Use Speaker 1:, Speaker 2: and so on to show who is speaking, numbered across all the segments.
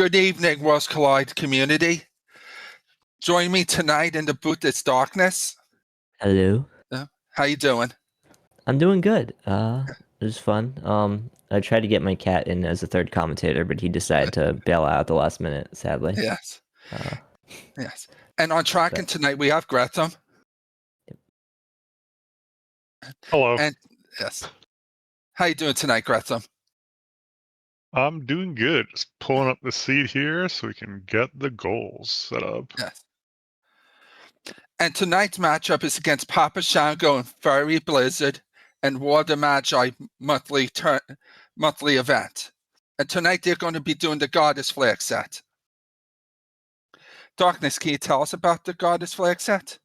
Speaker 1: Good evening, Worlds Collide community. Join me tonight in the booth is Darkness.
Speaker 2: Hello.
Speaker 1: How you doing?
Speaker 2: I'm doing good. It was fun. I tried to get my cat in as a third commentator, but he decided to bail out at the last minute, sadly.
Speaker 1: Yes. Yes. And on tracking tonight, we have Gretham.
Speaker 3: Hello.
Speaker 1: And yes. How you doing tonight, Gretham?
Speaker 3: I'm doing good. Just pulling up the seat here so we can get the goals set up.
Speaker 1: Yes. And tonight's matchup is against PapaShongo and FieryBlizzard and War the Magi monthly event. And tonight they're going to be doing the Goddess Flag set. Darkness, can you tell us about the Goddess Flag set?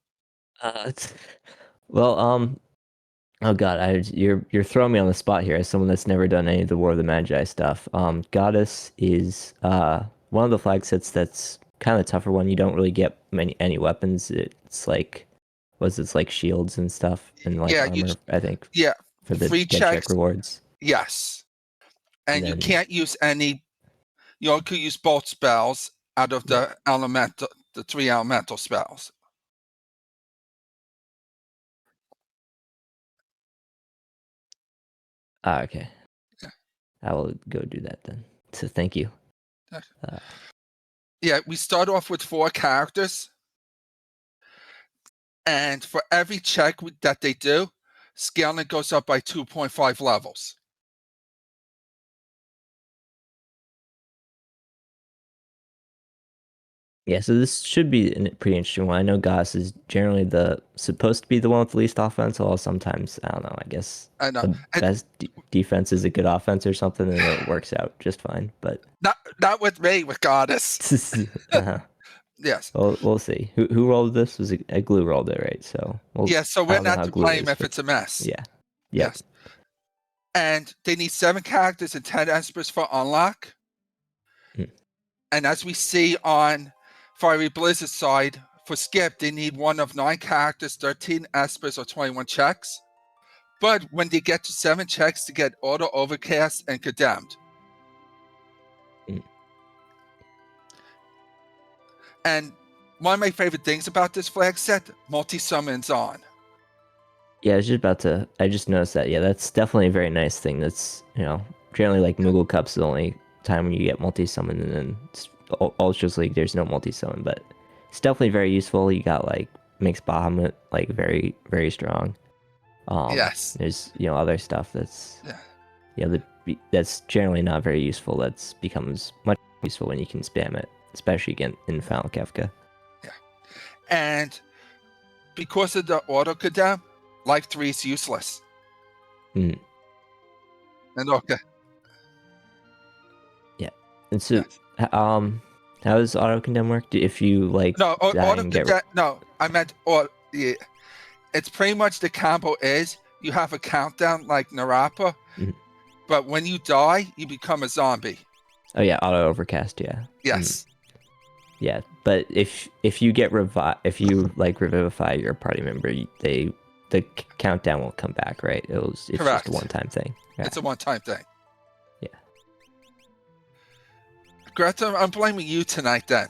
Speaker 2: Oh god, you're throwing me on the spot here as someone that's never done any of the War of the Magi stuff. Goddess is one of the flag sets that's kind of a tougher one. You don't really get any weapons. It's like it's like shields and stuff and like armor, I think.
Speaker 1: Yeah.
Speaker 2: For the
Speaker 1: free
Speaker 2: check rewards.
Speaker 1: Yes. And you can't use any. You could use both spells out of the three elemental spells.
Speaker 2: Okay. Yeah. I will go do that then. So thank you.
Speaker 1: Yeah, we start off with 4 characters. And for every check that they do, scaling goes up by 2.5 levels.
Speaker 2: Yeah, so this should be a pretty interesting one. I know Goddess is generally supposed to be the one with the least offense, although sometimes, I don't know, I guess the best defense is a good offense or something, and it works out just fine. But
Speaker 1: not with me, with Goddess. Yes.
Speaker 2: Well, we'll see. Who rolled this? Was it Glue rolled it, right? So
Speaker 1: so we're not to blame if it's a mess.
Speaker 2: Yeah.
Speaker 1: Yes. And they need 7 characters and 10 espers for unlock. And as we see on FieryBlizzard's side, for skip, they need 1 of 9 characters, 13 espers, or 21 checks. But when they get to 7 checks, to get auto overcast and condemned. And one of my favorite things about this flag set, multi-summons on.
Speaker 2: Yeah, I just noticed that. Yeah, that's definitely a very nice thing. That's, generally like Moogle Cup's the only time when you get multi-summon, and then Ultras League, there's no multi-summon, but it's definitely very useful. You got makes Bahamut very, very strong.
Speaker 1: Yes.
Speaker 2: There's, other stuff that's, that's generally not very useful. That's becomes much useful when you can spam it, especially again in Final Kefka.
Speaker 1: Yeah. And because of the auto condemn, Life 3 is useless. And okay.
Speaker 2: Yeah. And so, how does auto condemn work? If you
Speaker 1: I meant it's pretty much the combo is you have a countdown like Narapa, but when you die, you become a zombie.
Speaker 2: Oh yeah, auto overcast. Yeah.
Speaker 1: Yes.
Speaker 2: Yeah, but if you get if you revivify your party member, the countdown won't come back, right? It's just a one-time thing. Yeah.
Speaker 1: It's a one-time thing.
Speaker 2: Yeah.
Speaker 1: Greta, I'm blaming you tonight then.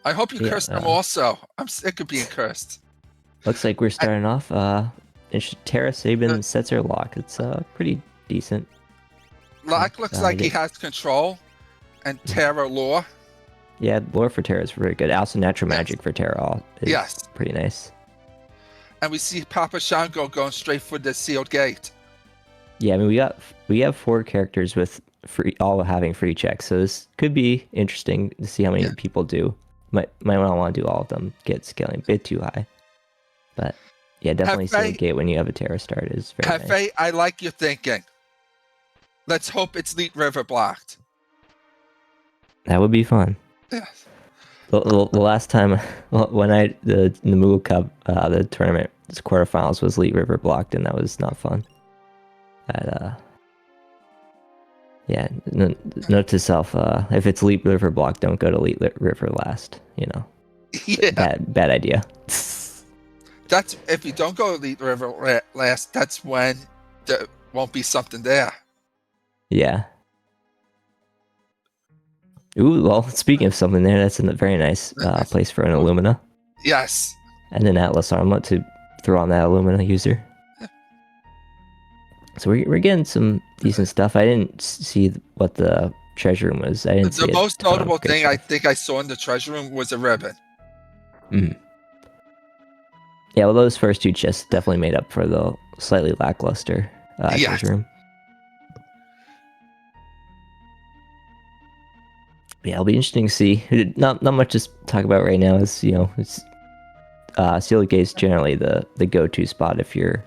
Speaker 1: I hope you curse them also. I'm sick of being cursed.
Speaker 2: Looks like we're starting off. Terra Sabin sets her lock. It's pretty decent.
Speaker 1: Lock looks like he has control, and Terra lore.
Speaker 2: Yeah, lore for Terra is very good. Also, natural magic for Terra is pretty nice.
Speaker 1: And we see PapaShongo going straight for the sealed gate.
Speaker 2: Yeah, I mean we have 4 characters with all having free checks, so this could be interesting to see how many people do. Might not want to do all of them. Get scaling a bit too high, but yeah, definitely sealed gate when you have a Terra start is very nice.
Speaker 1: I like your thinking. Let's hope it's Leet River blocked.
Speaker 2: That would be fun.
Speaker 1: Yes.
Speaker 2: The last time when the Moogle Cup the tournament quarterfinals was Leet River blocked, and that was not fun. Note to self: if it's Leet River blocked, don't go to Leet River last.
Speaker 1: Yeah.
Speaker 2: Bad idea.
Speaker 1: That's if you don't go Elite River last. That's when there won't be something there.
Speaker 2: Yeah. Ooh, well, speaking of something there, that's a very nice place for an Illumina.
Speaker 1: Yes.
Speaker 2: And an Atlas Armlet to throw on that Illumina user. So we're getting some decent stuff. I didn't see what the treasure room was. I didn't see
Speaker 1: The most notable thing
Speaker 2: stuff.
Speaker 1: I think I saw in the treasure room was a ribbon.
Speaker 2: Yeah, well, those first two chests definitely made up for the slightly lackluster treasure room. Yeah, it'll be interesting to see. Not much to talk about right now. Is it's Sealed Gate's generally the go-to spot if you're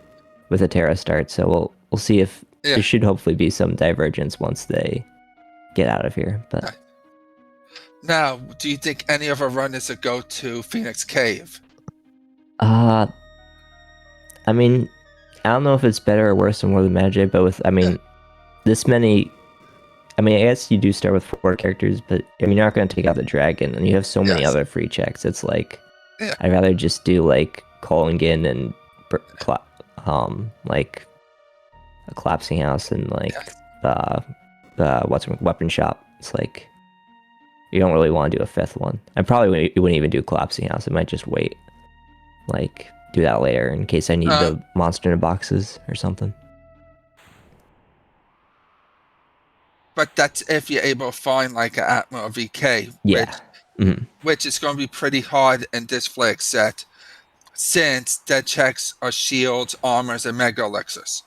Speaker 2: with a Terra start. So we'll see if there should hopefully be some divergence once they get out of here. But
Speaker 1: now, do you think any of our run is a go to Phoenix Cave?
Speaker 2: I mean, I don't know if it's better or worse than War of the Magi, but this many. I guess you do start with 4 characters, but you're not going to take out the dragon, and you have so many other free checks. It's like I'd rather just do like Kolingen and like a collapsing house and like weapon shop. It's like you don't really want to do a 5th one. I probably wouldn't even do collapsing house. I might just wait, like do that later in case I need the monster in the boxes or something.
Speaker 1: But that's if you're able to find like an Atma or VK, which is going to be pretty hard in this flag set, since dead checks are shields, armors, and mega elixirs.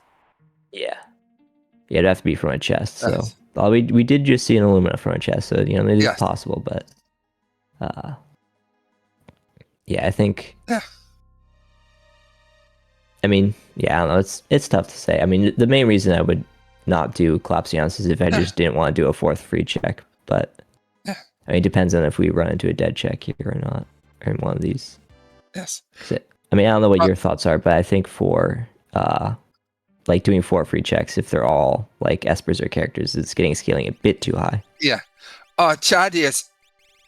Speaker 2: Yeah, it'd have to be from a chest. So we did just see an Illumina from a chest, so it is possible. But I think. Yeah. I don't know. It's tough to say. The main reason I would not do collapsing houses if I just didn't want to do a 4th free check, but it depends on if we run into a dead check here or not, or in one of these.
Speaker 1: Yes.
Speaker 2: I don't know what your thoughts are, but I think for like doing 4 free checks, if they're all like Espers or characters, it's scaling a bit too high.
Speaker 1: Yeah. Chadius,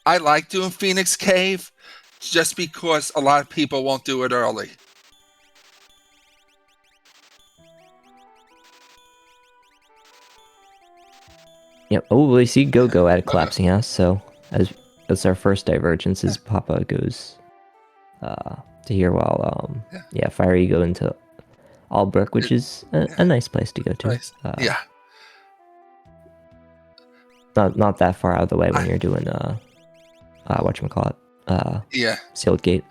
Speaker 1: I like doing Phoenix Cave just because a lot of people won't do it early.
Speaker 2: Yep. Oh, we see Go at a collapsing house. So as our first divergence, as Papa goes to here, while Fiery go into Albrook, which is a nice place to go to.
Speaker 1: Nice.
Speaker 2: Not that far out of the way when you're doing whatchamacallit, Sealed Gate.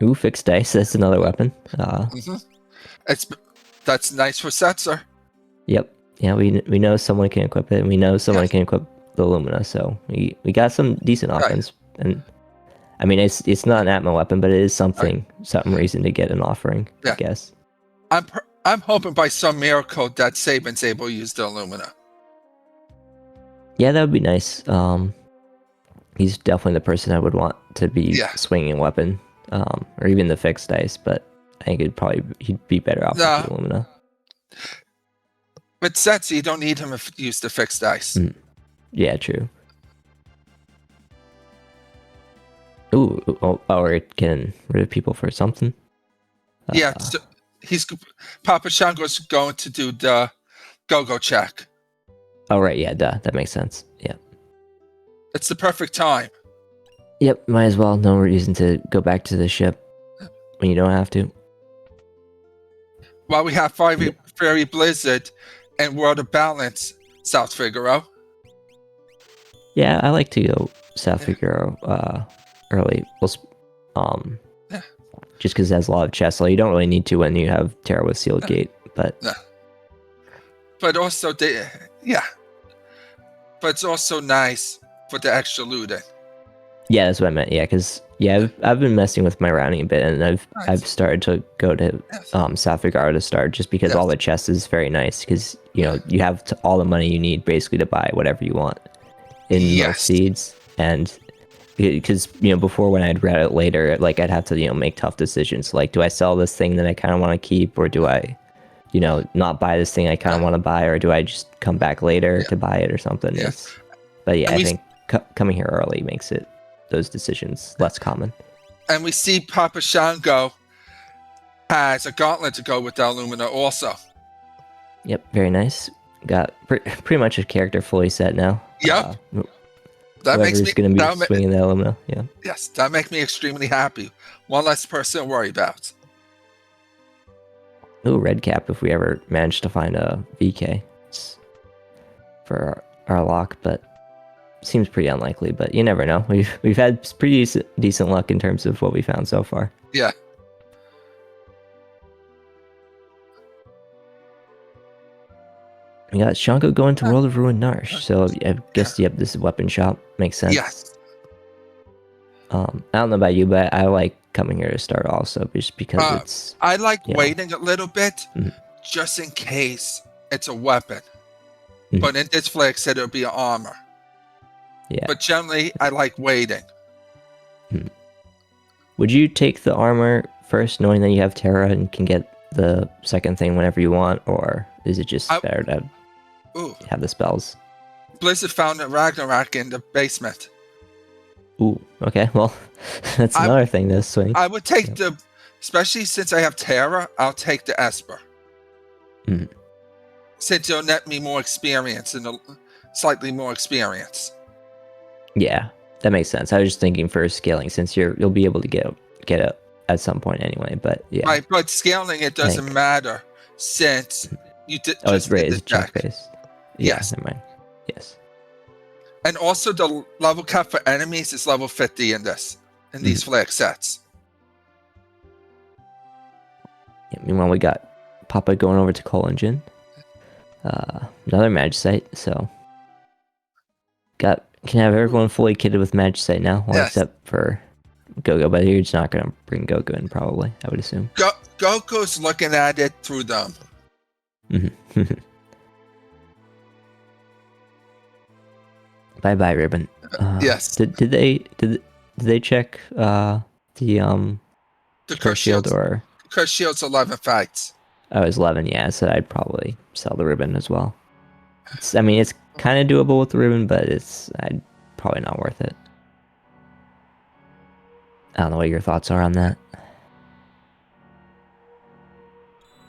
Speaker 2: Ooh, fixed dice. That's another weapon.
Speaker 1: That's nice for Setzer.
Speaker 2: Yep. Yeah, we know someone can equip it, and we know someone can equip the Illumina. So we got some decent offense, and it's not an Atma weapon, but it is something reason to get an offering. I guess.
Speaker 1: I'm hoping by some miracle that Saban's able to use the Illumina.
Speaker 2: Yeah, that would be nice. He's definitely the person I would want to be swinging a weapon. Or even the fixed dice, but I think he'd be better off with the Illumina.
Speaker 1: But Setzer, you don't need him to use the fixed dice.
Speaker 2: Yeah, true. Or it can rid of people for something.
Speaker 1: So PapaShongo's going to do the go check.
Speaker 2: Oh right, yeah, that makes sense. Yeah.
Speaker 1: It's the perfect time.
Speaker 2: Yep, might as well. No reason to go back to the ship when you don't have to.
Speaker 1: While we have FieryBlizzard and World of Balance, South Figaro.
Speaker 2: Yeah, I like to go South Figaro early. Just because it has a lot of chests. So you don't really need to when you have Terra with Sealed Gate, but.
Speaker 1: But also, but it's also nice for the extra looting.
Speaker 2: Yeah, that's what I meant. Yeah, because I've been messing with my rounding a bit, and I've started to go to South Figaro to start, just because all the chests is very nice. Because you have all the money you need basically to buy whatever you want in most seeds, and because before when I'd read it later, like I'd have to make tough decisions. Like, do I sell this thing that I kind of want to keep, or do I not buy this thing I kind of want to buy, or do I just come back later to buy it or something? But yeah,
Speaker 1: And
Speaker 2: I
Speaker 1: we-
Speaker 2: think coming here early makes those decisions less common.
Speaker 1: And we see PapaShongo has a gauntlet to go with the Illumina also.
Speaker 2: Yep, very nice. Got pretty much a character fully set now.
Speaker 1: Yep. That makes
Speaker 2: Whoever's
Speaker 1: me
Speaker 2: going to be
Speaker 1: that ma-
Speaker 2: swinging the Illumina, yeah.
Speaker 1: Yes, that makes me extremely happy. One less person to worry about.
Speaker 2: Ooh, red cap if we ever manage to find a VK for our lock, but seems pretty unlikely. But you never know. We've had pretty decent luck in terms of what we found so far.
Speaker 1: Yeah.
Speaker 2: We got Shango going to World of Ruin Narsh, so I guess yep, this is weapon shop. Makes sense.
Speaker 1: Yes.
Speaker 2: I don't know about you, but I like coming here to start also, just because it's.
Speaker 1: I like
Speaker 2: yeah.
Speaker 1: waiting a little bit,
Speaker 2: Mhm.
Speaker 1: just in case it's a weapon.
Speaker 2: Mhm.
Speaker 1: But in this flag said it would be an armor.
Speaker 2: Yeah.
Speaker 1: But generally, I like waiting.
Speaker 2: Would you take the armor first, knowing that you have Terra and can get the second thing whenever you want, or is it just better to have the spells?
Speaker 1: Blizzard found a Ragnarok in the basement.
Speaker 2: Ooh, okay, well, that's another thing to swing.
Speaker 1: I would take especially since I have Terra, I'll take the Esper.
Speaker 2: Mhm.
Speaker 1: Since it'll net me more experience and slightly more experience.
Speaker 2: Yeah, that makes sense. I was just thinking for scaling, since you'll be able to get it at some point anyway. But yeah,
Speaker 1: Right, but scaling it doesn't matter since you did.
Speaker 2: It's right. It's check based. Yeah,
Speaker 1: Yes.
Speaker 2: never mind. Yes.
Speaker 1: And also the level cap for enemies is level 50 in these flag sets.
Speaker 2: Yeah, meanwhile, we got Papa going over to Colin Jin. Another Magi site, so can have everyone fully kitted with Magi site now, well,
Speaker 1: Yes.
Speaker 2: except for Gogo, but you're just not gonna bring Gogo in probably, I would assume.
Speaker 1: Goku's looking at it through them.
Speaker 2: Bye bye, Ribbon.
Speaker 1: Yes.
Speaker 2: Did they check the curse shield or
Speaker 1: Curse shield's 11 fights.
Speaker 2: oh, it was 11? Yeah, so I'd probably sell the Ribbon as well. I mean, it's kind of doable with the Ribbon, but I'd probably not worth it. I don't know what your thoughts are on that.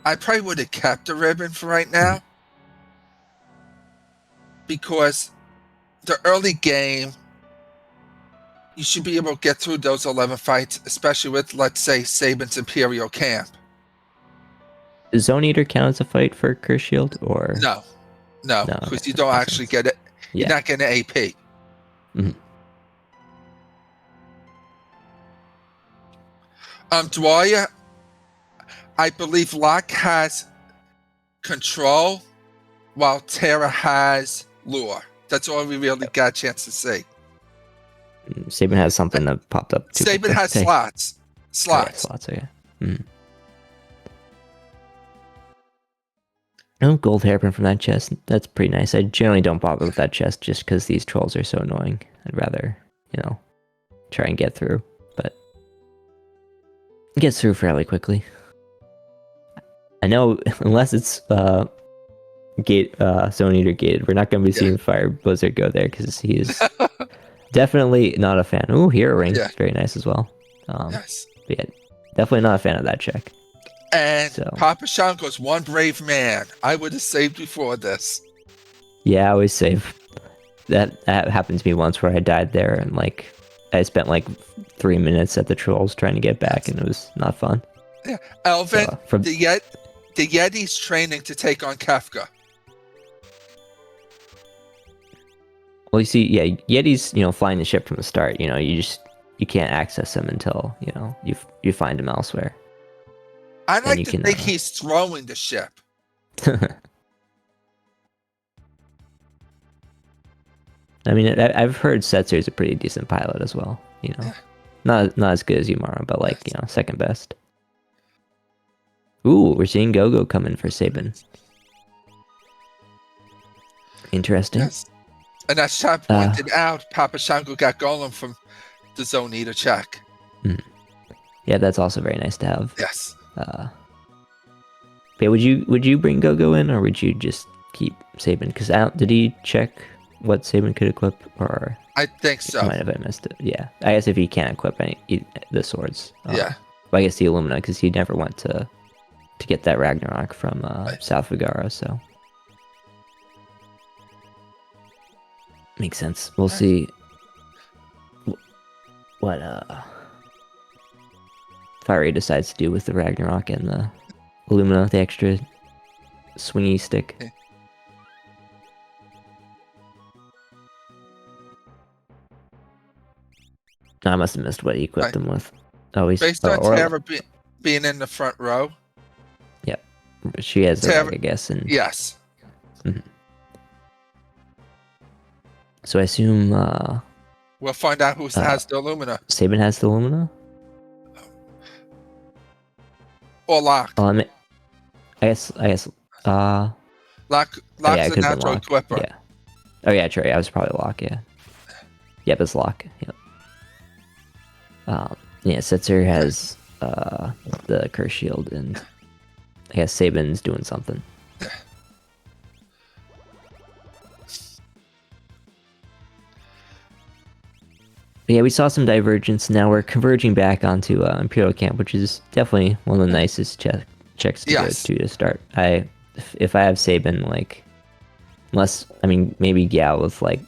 Speaker 1: I probably would have kept the ribbon for right now. Because the early game, you should be able to get through those 11 fights, especially with, let's say, Saban's Imperial Camp.
Speaker 2: Does Zone Eater count as a fight for Curse Shield, or
Speaker 1: No, because
Speaker 2: okay,
Speaker 1: you don't actually get it.
Speaker 2: Yeah.
Speaker 1: You're not getting an AP.
Speaker 2: Mhm.
Speaker 1: Dwyer, I believe Locke has control, while Terra has lure. That's all we really got a chance to see.
Speaker 2: Saban has something that popped up too.
Speaker 1: Saban has
Speaker 2: Okay.
Speaker 1: slots.
Speaker 2: Oh, yeah,
Speaker 1: Slots.
Speaker 2: slots, okay. Oh, gold hairpin from that chest. That's pretty nice. I generally don't bother with that chest just because these trolls are so annoying. I'd rather, try and get through. But it gets through fairly quickly. I know, unless it's Zone Eater gated, we're not going to be seeing FieryBlizzard go there because he is definitely not a fan. Ooh, Hero Ring.
Speaker 1: Yeah.
Speaker 2: Very nice as well.
Speaker 1: Yes.
Speaker 2: But yeah, definitely not a fan of that check.
Speaker 1: And
Speaker 2: So.
Speaker 1: PapaShongo's one brave man. I would have saved before this.
Speaker 2: Yeah, I always save. That happened to me once where I died there and I spent 3 minutes at the trolls trying to get back and it was not fun.
Speaker 1: Yeah. Elvin,
Speaker 2: So,
Speaker 1: the Yeti's training to take on Kefka.
Speaker 2: Well, you see, yeah, Yeti's flying the ship from the start. You can't access him until you find him elsewhere.
Speaker 1: I like
Speaker 2: you
Speaker 1: to
Speaker 2: can,
Speaker 1: think he's throwing the ship.
Speaker 2: I mean, I've heard Setzer's a pretty decent pilot as well. Not as good as Yumara, but second best. Ooh, we're seeing Gogo come in for Saban. Interesting.
Speaker 1: Yes. And as Chad pointed out, PapaShongo got Golem from the Zone Eater check.
Speaker 2: Yeah, that's also very nice to have.
Speaker 1: Yes.
Speaker 2: Yeah, would you bring Gogo in, or would you just keep Saban? Because did he check what Saban could equip, or
Speaker 1: I think so.
Speaker 2: might have I missed it? Yeah, I guess if he can't equip the swords,
Speaker 1: Yeah.
Speaker 2: But I guess the Illumina, because he never went to get that Ragnarok from South Vigara, so makes sense. We'll see what Fiery decides to do with the Ragnarok and the Illumina, the extra swingy stick.
Speaker 1: Okay.
Speaker 2: No, I must have missed what he equipped him with. Oh, he's
Speaker 1: Based on Tara being in the front row.
Speaker 2: Yep, she has a leg, I guess. And
Speaker 1: yes.
Speaker 2: Mm-hmm. So I assume
Speaker 1: we'll find out who has the Illumina.
Speaker 2: Saban has the Illumina.
Speaker 1: Or Locke.
Speaker 2: I guess.
Speaker 1: Locke's
Speaker 2: yeah,
Speaker 1: a natural equipper.
Speaker 2: Yeah. Oh yeah, true. I was probably Locke. Yeah. Yep, it's Locke. Yep. Yeah, Setzer has the curse shield, and I guess Saban's doing something. But yeah, we saw some divergence. Now we're converging back onto Imperial Camp, which is definitely one of the nicest checks to go to start. If I have Saban, like, unless, I mean, maybe Gal with like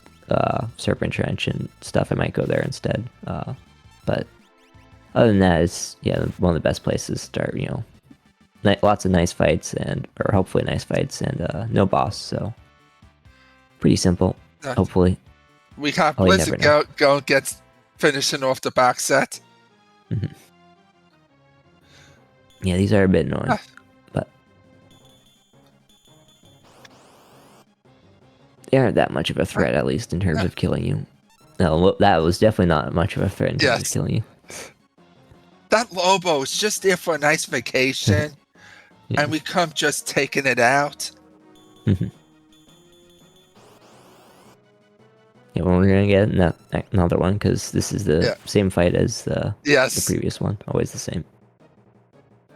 Speaker 2: Serpent Trench and stuff, I might go there instead. But other than that, it's one of the best places to start. You know, lots of nice fights or hopefully nice fights, and no boss, so pretty simple. Hopefully,
Speaker 1: we have Blizzard go and get finishing off the back set.
Speaker 2: Mm-hmm. Yeah, these are a bit annoying, but they aren't that much of a threat, at least in terms of killing you. No, that was definitely not much of a threat in terms of killing you.
Speaker 1: That Lobo is just there for a nice vacation, and we come just taking it out.
Speaker 2: Mm-hmm. Yeah, well, we're gonna get another one because this is the same fight as the previous one. Always the same.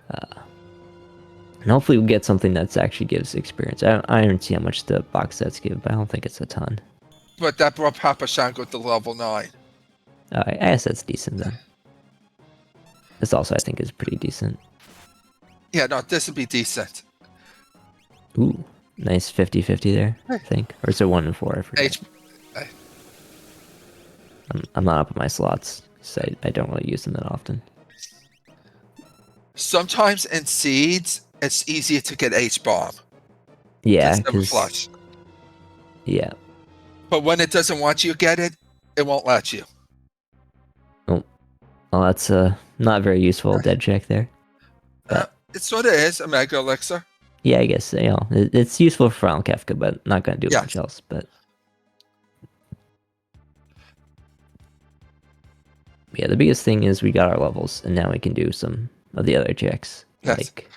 Speaker 2: And hopefully we'll get something that actually gives experience. I don't see how much the box sets give, but I don't think it's a ton.
Speaker 1: But that brought PapaShongo to level 9.
Speaker 2: I guess that's decent then. This also, I think, is pretty decent.
Speaker 1: Yeah, no, this would be decent.
Speaker 2: Ooh, nice 50-50 there, I think. Or is it 1 and 4? I forget. I'm not up on my slots, so I don't really use them that often.
Speaker 1: Sometimes in seeds, it's easier to get H-bomb.
Speaker 2: Yeah, because... Yeah.
Speaker 1: But when it doesn't want you to get it, it won't let you.
Speaker 2: Oh, well, that's not very useful dead check there. But
Speaker 1: it sort of is a Mega Elixir.
Speaker 2: Yeah, I guess it's useful for Final Kefka, but not going to do much else. But yeah, the biggest thing is we got our levels, and now we can do some of the other checks.
Speaker 1: Yes.
Speaker 2: Like,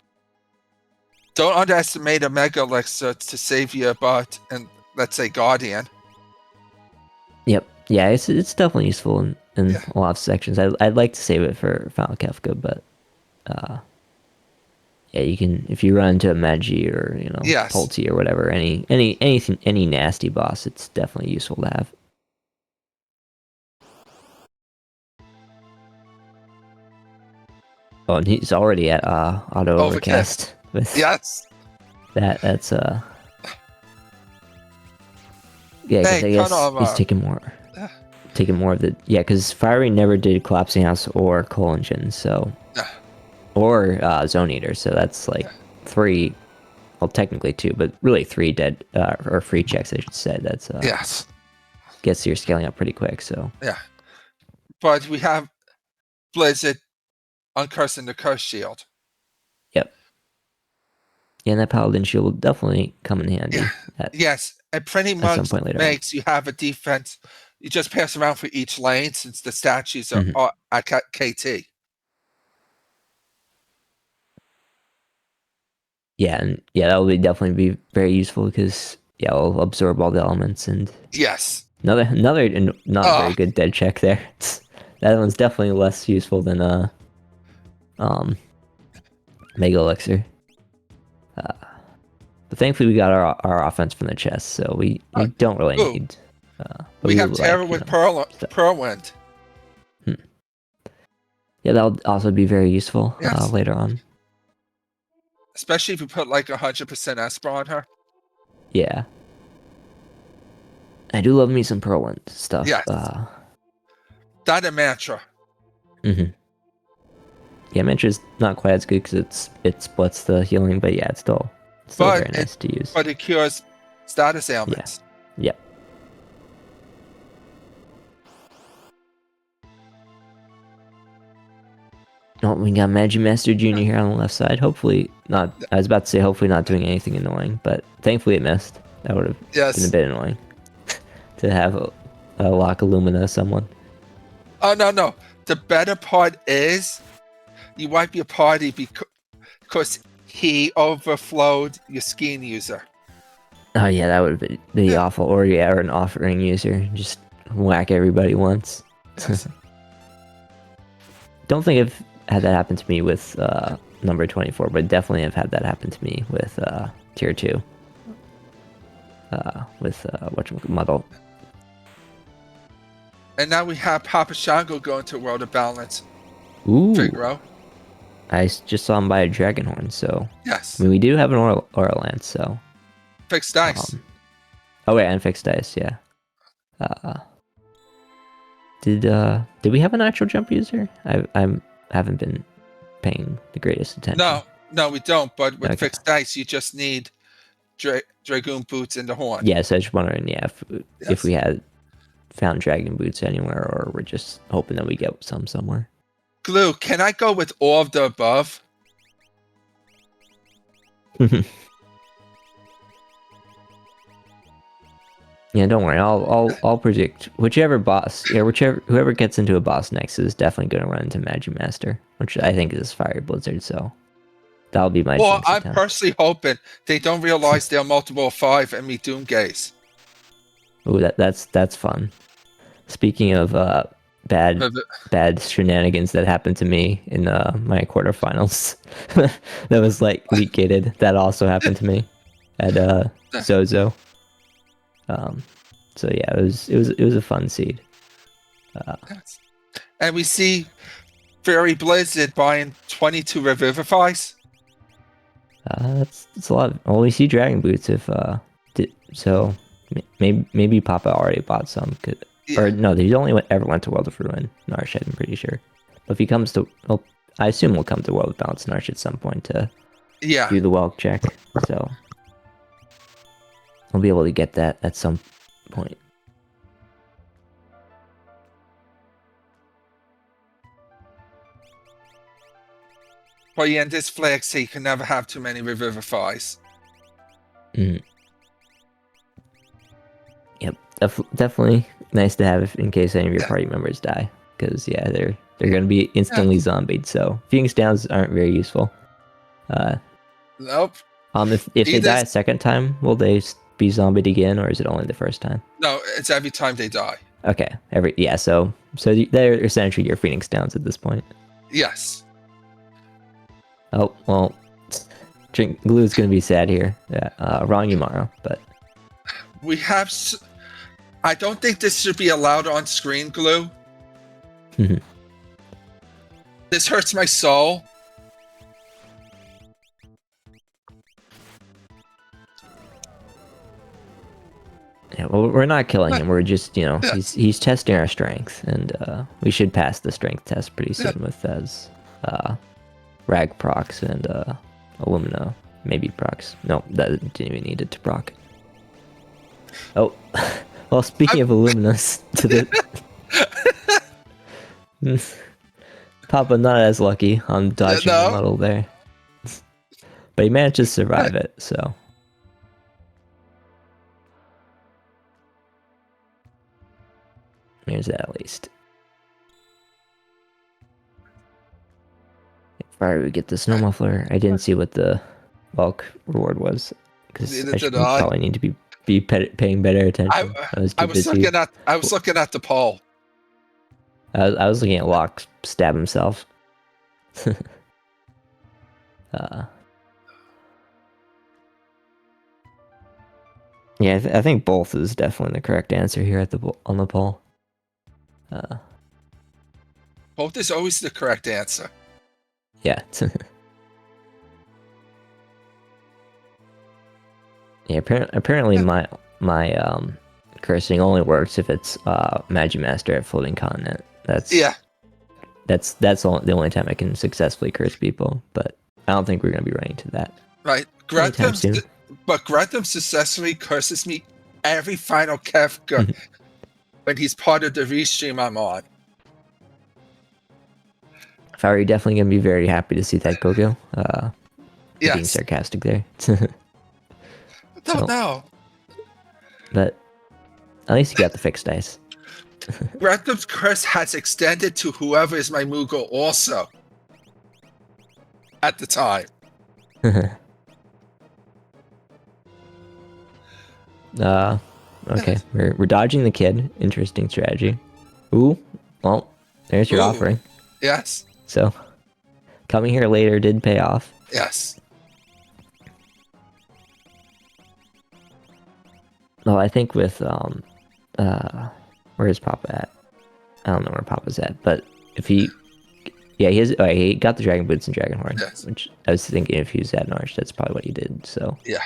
Speaker 1: don't underestimate a Mega Elixir to save your butt, and let's say Guardian.
Speaker 2: Yep. Yeah, it's definitely useful in a lot of sections. I'd like to save it for Final Kefka, but yeah, you can if you run into a Magi or Pulti or whatever, any nasty boss, it's definitely useful to have. Oh, and he's already at auto overcast with that's yeah, because I guess he's taking more of the because Fiery never did Collapsing House or Coal Engine, so or Zone Eater, so that's like 3, well technically 2, but really 3 dead or free checks, I should say. That's gets your scaling up pretty quick. So
Speaker 1: but we have Blizzard uncursing the curse shield.
Speaker 2: Yep. Yeah, and that Paladin shield will definitely come in handy.
Speaker 1: Yes, and pretty much makes you have a defense. You just pass around for each lane since the statues are at KT.
Speaker 2: Yeah, and that will definitely be very useful because it'll absorb all the elements and another not very good dead check there. That one's definitely less useful than Mega Elixir. But thankfully we got our offense from the chest, so we don't really need
Speaker 1: We have Terror
Speaker 2: like,
Speaker 1: with
Speaker 2: stuff.
Speaker 1: Whirlwind.
Speaker 2: Yeah, that'll also be very useful
Speaker 1: Yes.
Speaker 2: later on.
Speaker 1: Especially if you put like 100% Esper on her.
Speaker 2: Yeah. I do love me some Whirlwind stuff.
Speaker 1: Yes. That and Mantra.
Speaker 2: Mm-hmm. Yeah, Mantra's not quite as good because it splits the healing, but yeah, it's still very nice to use.
Speaker 1: But it cures status ailments.
Speaker 2: Yeah. Yep. Oh, we got Magi Master Jr. here on the left side. Hopefully not. I was about to say hopefully not doing anything annoying, but thankfully it missed. That would have been a bit annoying to have a lock Illumina someone.
Speaker 1: Oh, no. The better part is you wipe your party because he overflowed your Skiing user.
Speaker 2: Oh yeah, that would be awful. Or an offering user. Just whack everybody once.
Speaker 1: Yes.
Speaker 2: Don't think I've had that happen to me with number 24, but definitely have had that happen to me with tier 2. With whatchamacallit.
Speaker 1: And now we have PapaShongo going to World of Balance.
Speaker 2: Ooh.
Speaker 1: Figaro.
Speaker 2: I just saw him buy a Dragonhorn, so...
Speaker 1: Yes.
Speaker 2: I mean, we do have an Aura Lance, so...
Speaker 1: Fixed dice.
Speaker 2: Oh wait, and fixed dice, yeah. Did we have an actual jump user? I haven't been paying the greatest attention.
Speaker 1: No, we don't. But with fixed dice, you just need Dragoon boots in the horn.
Speaker 2: Yeah, so I was wondering, if we had found Dragon boots anywhere, or we're just hoping that we get some somewhere.
Speaker 1: Glue, can I go with all of the above?
Speaker 2: Yeah, don't worry. I'll predict whichever whoever gets into a boss next is definitely going to run into Magi Master, which I think is FieryBlizzard. So that'll be my.
Speaker 1: Well, I'm personally hoping they don't realize they're multiple of 5 and meet Doomgaze.
Speaker 2: Ooh, that's fun. Speaking of bad shenanigans that happened to me in my quarterfinals, that was like leak gated. That also happened to me at Zozo. So yeah, it was a fun seed.
Speaker 1: And we see FieryBlizzard buying 22 Revivifies.
Speaker 2: That's a lot. Well, we see Dragon Boots so maybe Papa already bought some. Or no, he only ever went to World of Ruin, Narshed, I'm pretty sure. But if he comes to, well, I assume we'll come to World of Balance Narshed at some point to do the Welk check. So I'll be able to get that at some point.
Speaker 1: Well, yeah, in this flag, so you can never have too many Revivifies.
Speaker 2: Mm. Yep, definitely nice to have in case any of your party members die, because yeah, they're going to be instantly zombied. So Phoenix Downs aren't very useful.
Speaker 1: Nope.
Speaker 2: If they die a second time, will they be zombied again, or is it only the first time?
Speaker 1: No, it's every time they die.
Speaker 2: Okay, so they're essentially your Phoenix Downs at this point.
Speaker 1: Yes.
Speaker 2: Oh well, Glue's gonna be sad here. Yeah, wrong Yumaro, but
Speaker 1: we have. I don't think this should be allowed on screen, Glue. This hurts my soul.
Speaker 2: Yeah, well, we're not killing him. We're just, he's testing our strength, and we should pass the strength test pretty soon with Rag procs and Illumina, maybe procs. No, that didn't even need it to proc. Oh, well, speaking of Illuminas, Papa not as lucky on dodging the muddle there, but he managed to survive it. So. There's that at least. If I would get the snow muffler, I didn't see what the bulk reward was because I should probably need to be paying better attention. I was
Speaker 1: looking at the poll.
Speaker 2: I was looking at Locke stab himself. Yeah, I think both is definitely the correct answer here at on the poll.
Speaker 1: Both is always the correct answer.
Speaker 2: Yeah. Yeah, apparently my cursing only works if it's Magi Master at Floating Continent. That's the only time I can successfully curse people, but I don't think we're gonna be running to that.
Speaker 1: Right.
Speaker 2: Anytime soon.
Speaker 1: But Grantham successfully curses me every final Kefka when he's part of the restream I'm on.
Speaker 2: Fiery definitely gonna be very happy to see that Gogo.
Speaker 1: Yes.
Speaker 2: Being sarcastic there.
Speaker 1: Don't know.
Speaker 2: But at least you got the fixed dice.
Speaker 1: Grantham's curse has extended to whoever is my Moogle also. At the time.
Speaker 2: Okay, we're dodging the kid. Interesting strategy. Ooh, well, there's your offering.
Speaker 1: Yes.
Speaker 2: So, coming here later did pay off.
Speaker 1: Yes.
Speaker 2: Well, I think with where is Papa at? I don't know where Papa's at, but if he, yeah, he got the dragon boots and dragon horn, which I was thinking if he was at an arch, that's probably what he did. So
Speaker 1: yeah,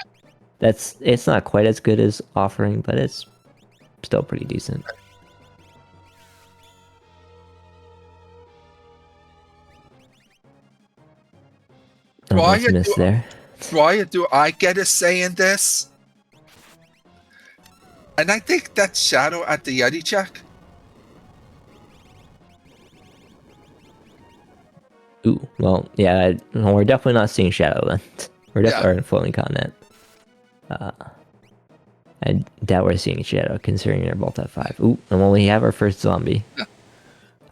Speaker 2: it's not quite as good as offering, but it's still pretty decent.
Speaker 1: Why do I get a say in this? And I think that's Shadow at the Yeti check.
Speaker 2: Ooh, well, yeah, we're definitely not seeing Shadow then. We're definitely in Floating Continent. I doubt we're seeing Shadow, considering they're both at 5. Ooh, and when we have our first zombie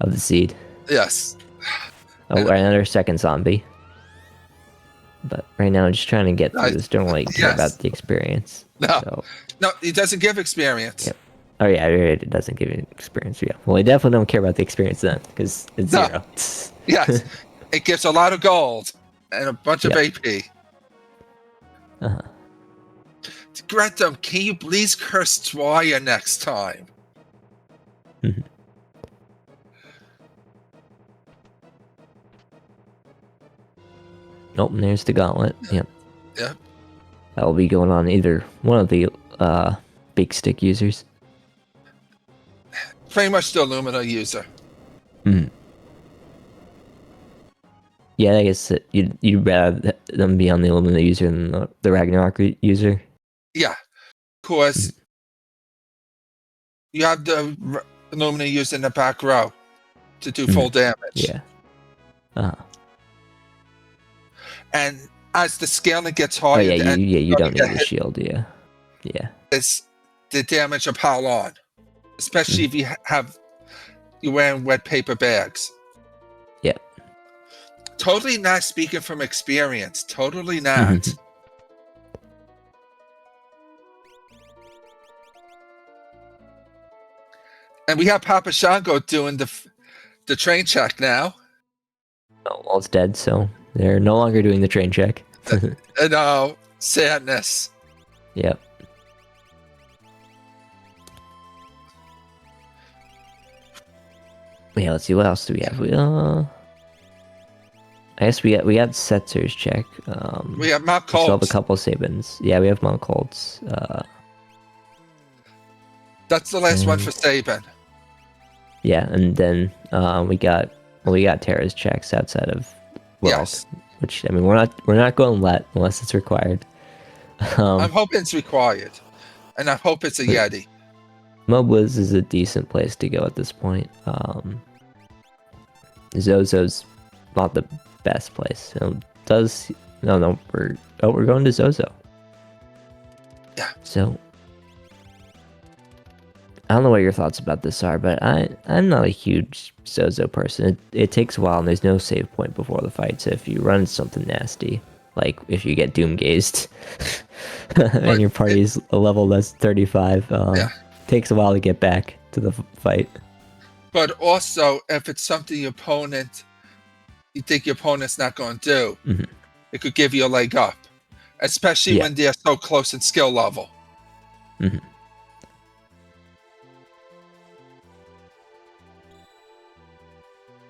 Speaker 2: of the seed.
Speaker 1: Yes.
Speaker 2: Oh, another second zombie. But right now, I'm just trying to get through this. Don't really care about the experience.
Speaker 1: No.
Speaker 2: So.
Speaker 1: No, it doesn't give experience.
Speaker 2: Yep. Oh yeah, it doesn't give you experience. Yeah. Well, I definitely don't care about the experience then, because it's 0.
Speaker 1: Yes. It gives a lot of gold and a bunch of AP. Grantham, can you please curse Dwyer next time?
Speaker 2: Nope, and there's the gauntlet. Yep.
Speaker 1: Yep.
Speaker 2: That'll be going on either one of the big stick users.
Speaker 1: Pretty much the Illumina user.
Speaker 2: Yeah, I guess you'd rather them be on the Illumina user than the Ragnarok user.
Speaker 1: Yeah, of course. You have the Illumina user in the back row to do full damage.
Speaker 2: Yeah.
Speaker 1: And as the scaling gets higher,
Speaker 2: you don't need the shield. Yeah.
Speaker 1: It's the damage of pile on, especially if you're wearing wet paper bags.
Speaker 2: Yeah.
Speaker 1: Totally not speaking from experience. Totally not. And we have PapaShongo doing the train check now.
Speaker 2: Oh, well, it's dead, so they're no longer doing the train check.
Speaker 1: No, sadness.
Speaker 2: Yep. Yeah, let's see, what else do we have? I guess we got Setzer's check.
Speaker 1: We have Mount
Speaker 2: We still have
Speaker 1: Colts.
Speaker 2: a couple Sabins. Yeah, we have Mount Colts.
Speaker 1: That's the last one for Saban.
Speaker 2: Yeah, and then we got Terra's checks outside of which I mean we're not going unless it's required.
Speaker 1: I'm hoping it's required, and I hope it's a Yeti.
Speaker 2: Mobliz is a decent place to go at this point. Zozo's not the best place. We're going to Zozo.
Speaker 1: Yeah.
Speaker 2: So I don't know what your thoughts about this are, but I'm not a huge Zozo person. It takes a while, and there's no save point before the fight. So if you run something nasty, like if you get doom gazed, and your party's a level less 35, takes a while to get back to the fight.
Speaker 1: But also, if it's something you think your opponent's not going to do, it could give you a leg up, especially when they're so close in skill level.
Speaker 2: Mm-hmm.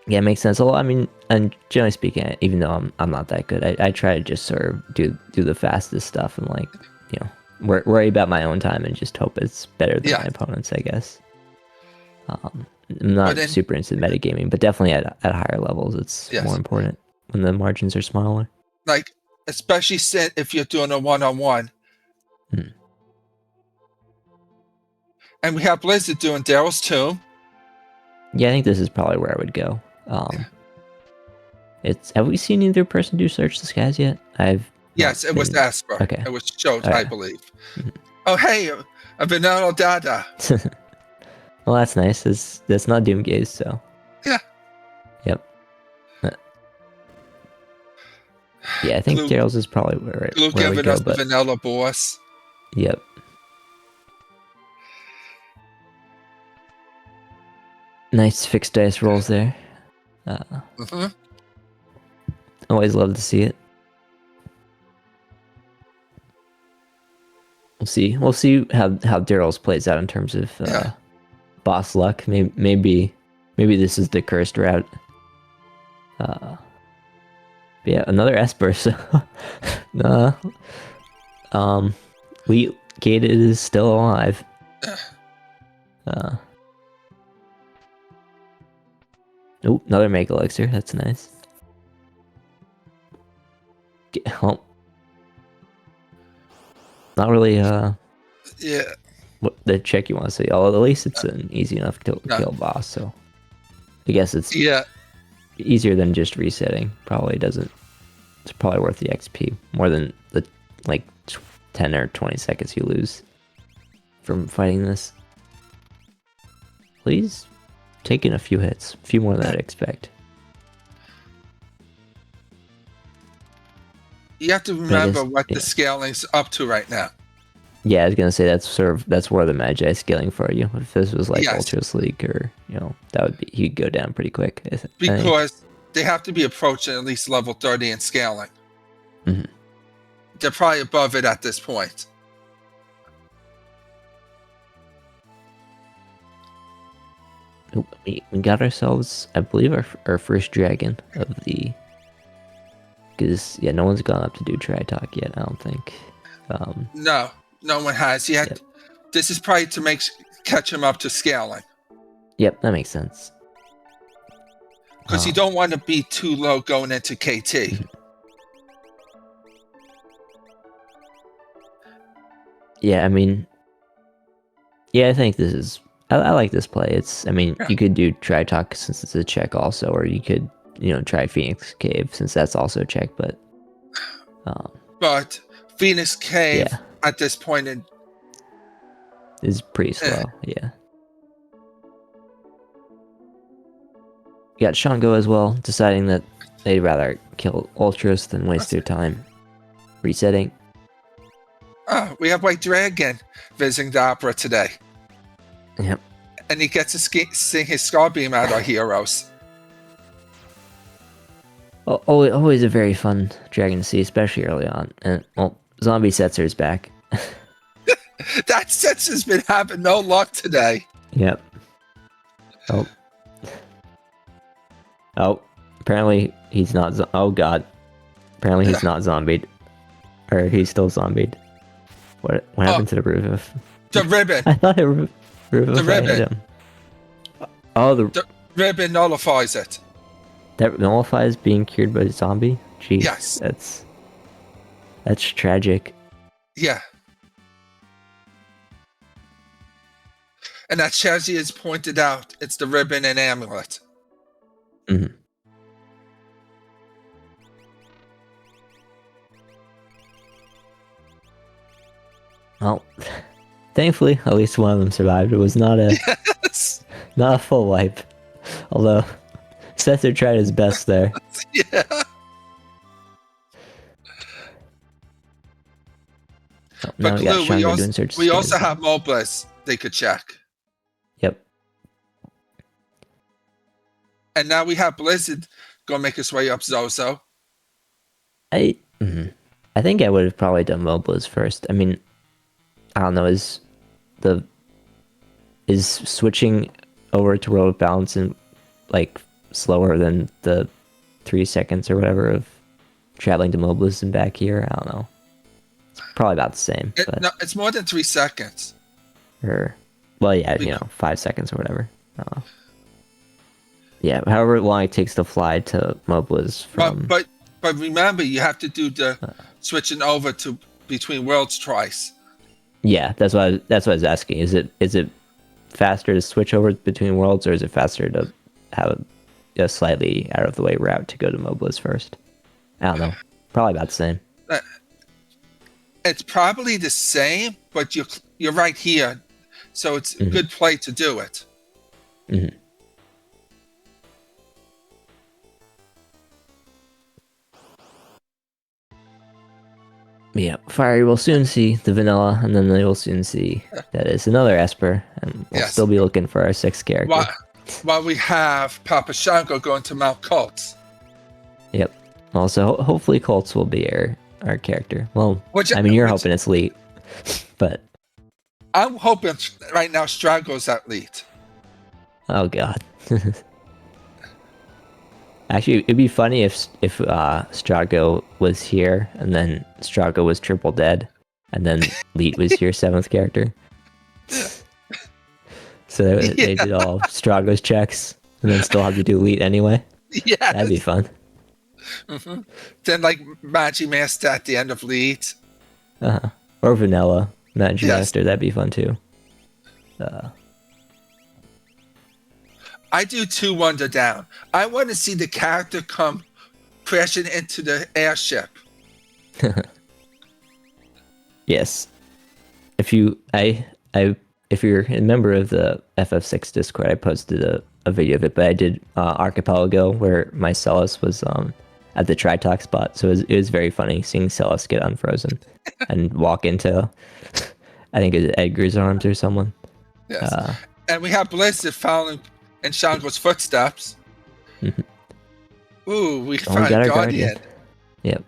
Speaker 2: Yeah, it makes sense. Well, I mean, and generally speaking, even though I'm not that good, I try to just sort of do the fastest stuff and like, you know, worry about my own time and just hope it's better than my opponents, I guess. I'm not super into metagaming, but definitely at higher levels, it's more important when the margins are smaller.
Speaker 1: Like, especially if you're doing a one-on-one. And we have Blizzard doing Daryl's Tomb.
Speaker 2: Yeah, I think this is probably where I would go. Have we seen either person do Search the Skies yet?
Speaker 1: Yes, it was Asper.
Speaker 2: Okay.
Speaker 1: It was showed, I believe. Oh, hey, a Vanilla Dada.
Speaker 2: Well, that's nice. That's not Doomgaze, so.
Speaker 1: Yeah.
Speaker 2: Yep. Yeah, I think Daryl's is probably where I would go, but
Speaker 1: Vanilla Boss.
Speaker 2: Yep. Nice fixed dice rolls there. Always love to see it. We'll see how Daryl's plays out in terms of boss luck. Maybe this is the cursed route. Yeah, another Esper. So, Gated is still alive. Oh, another Mega Elixir. That's nice. Not really. What the check you want to say? Oh, at least it's an easy enough kill boss. So, I guess it's easier than just resetting. Probably doesn't. It's probably worth the XP more than the 10 or 20 seconds you lose from fighting this. Please, taking a few hits, a few more than I'd expect.
Speaker 1: You have to remember what the scaling's up to right now.
Speaker 2: Yeah, I was gonna say that's where the Magi scaling for you. If this was like Ultra Sleek or that would be he'd go down pretty quick.
Speaker 1: Because they have to be approaching at least level 30 in scaling.
Speaker 2: Mm-hmm.
Speaker 1: They're probably above it at this point.
Speaker 2: We got ourselves, I believe, our first dragon of the. Because no one's gone up to do Tri-Talk yet. I don't think.
Speaker 1: No one has yet. Yep. This is probably to catch him up to scaling.
Speaker 2: Yep, that makes sense.
Speaker 1: Because you don't want to be too low going into KT.
Speaker 2: Yeah, I mean, I think this is. I like this play. You could do Tri-Talk since it's a check also, or you could, try Phoenix Cave since that's also a check, but.
Speaker 1: But Phoenix Cave at this point
Speaker 2: is pretty slow. Yeah. You got Shango as well, deciding that they'd rather kill Ultras than waste their time resetting.
Speaker 1: Oh, we have White Dragon visiting the opera today.
Speaker 2: Yep.
Speaker 1: And he gets to sing his Scar Beam at our heroes.
Speaker 2: Always a very fun dragon to see, especially early on. And, Zombie Setzer is back.
Speaker 1: That Setzer's been having no luck today.
Speaker 2: Yep. Oh, apparently he's not. Oh god, apparently he's not zombied, or he's still zombied. What happened to the roof?
Speaker 1: The ribbon.
Speaker 2: I thought the ribbon hit him. Oh, the
Speaker 1: ribbon nullifies it.
Speaker 2: That nullifies being cured by a zombie. Jeez,
Speaker 1: yes,
Speaker 2: that's tragic.
Speaker 1: Yeah. And as Shazzy has pointed out, it's the ribbon and amulet.
Speaker 2: Mm-hmm. Well, thankfully, at least one of them survived. It was not a not a full wipe, although Setzer tried his best there.
Speaker 1: Yeah.
Speaker 2: But
Speaker 1: Glue, we also have Mobliss they could check.
Speaker 2: Yep.
Speaker 1: And now we have Blizzard go make his way up Zozo.
Speaker 2: I think I would have probably done Mobliss first. I mean, I don't know, is is switching over to World of Balance and like slower than the 3 seconds or whatever of traveling to Mobliz and back here? I don't know. It's probably about the same. But,
Speaker 1: No, it's more than 3 seconds.
Speaker 2: Well, yeah, 5 seconds or whatever. Yeah, however long it takes to fly to Mobliz from.
Speaker 1: But remember, you have to do the switching over to between worlds twice.
Speaker 2: Yeah, that's what I was asking. Is it faster to switch over between worlds, or is it faster to have a slightly out of the way route to go to Mobliz first? I don't know. Probably about the same.
Speaker 1: It's probably the same, but you're right here, so it's a good play to do it.
Speaker 2: Mm-hmm. Yeah, Fiery will soon see the vanilla, and then they will soon see that it's another Esper, and we'll still be looking for our 6th character.
Speaker 1: While we have PapaShongo going to Mount Colts.
Speaker 2: Yep. Also, hopefully Colts will be our character. Well, you're hoping it's Leet, but...
Speaker 1: I'm hoping right now Strago's at Leet.
Speaker 2: Oh, God. Actually, it'd be funny if Strago was here, and then Strago was triple dead, and then Leet was your 7th character. So they did all Strago's checks, and then still have to do Leet anyway.
Speaker 1: Yeah,
Speaker 2: that'd be fun.
Speaker 1: Mm-hmm. Then like Magi Master at the end of Leet.
Speaker 2: Or Vanilla Magi Master, that'd be fun too.
Speaker 1: I do 2 Wonder Down. I want to see the character come crashing into the airship. Yes.
Speaker 2: If you're a member of the FF6 Discord, I posted a video of it, but I did Archipelago where my Celis was at the Tritox spot, so it was very funny seeing Celis get unfrozen and walk into, I think it's Edgar's arms or someone.
Speaker 1: Yes. And we have Blizzard following in Shango's footsteps. Ooh, we found Guardian.
Speaker 2: Yep.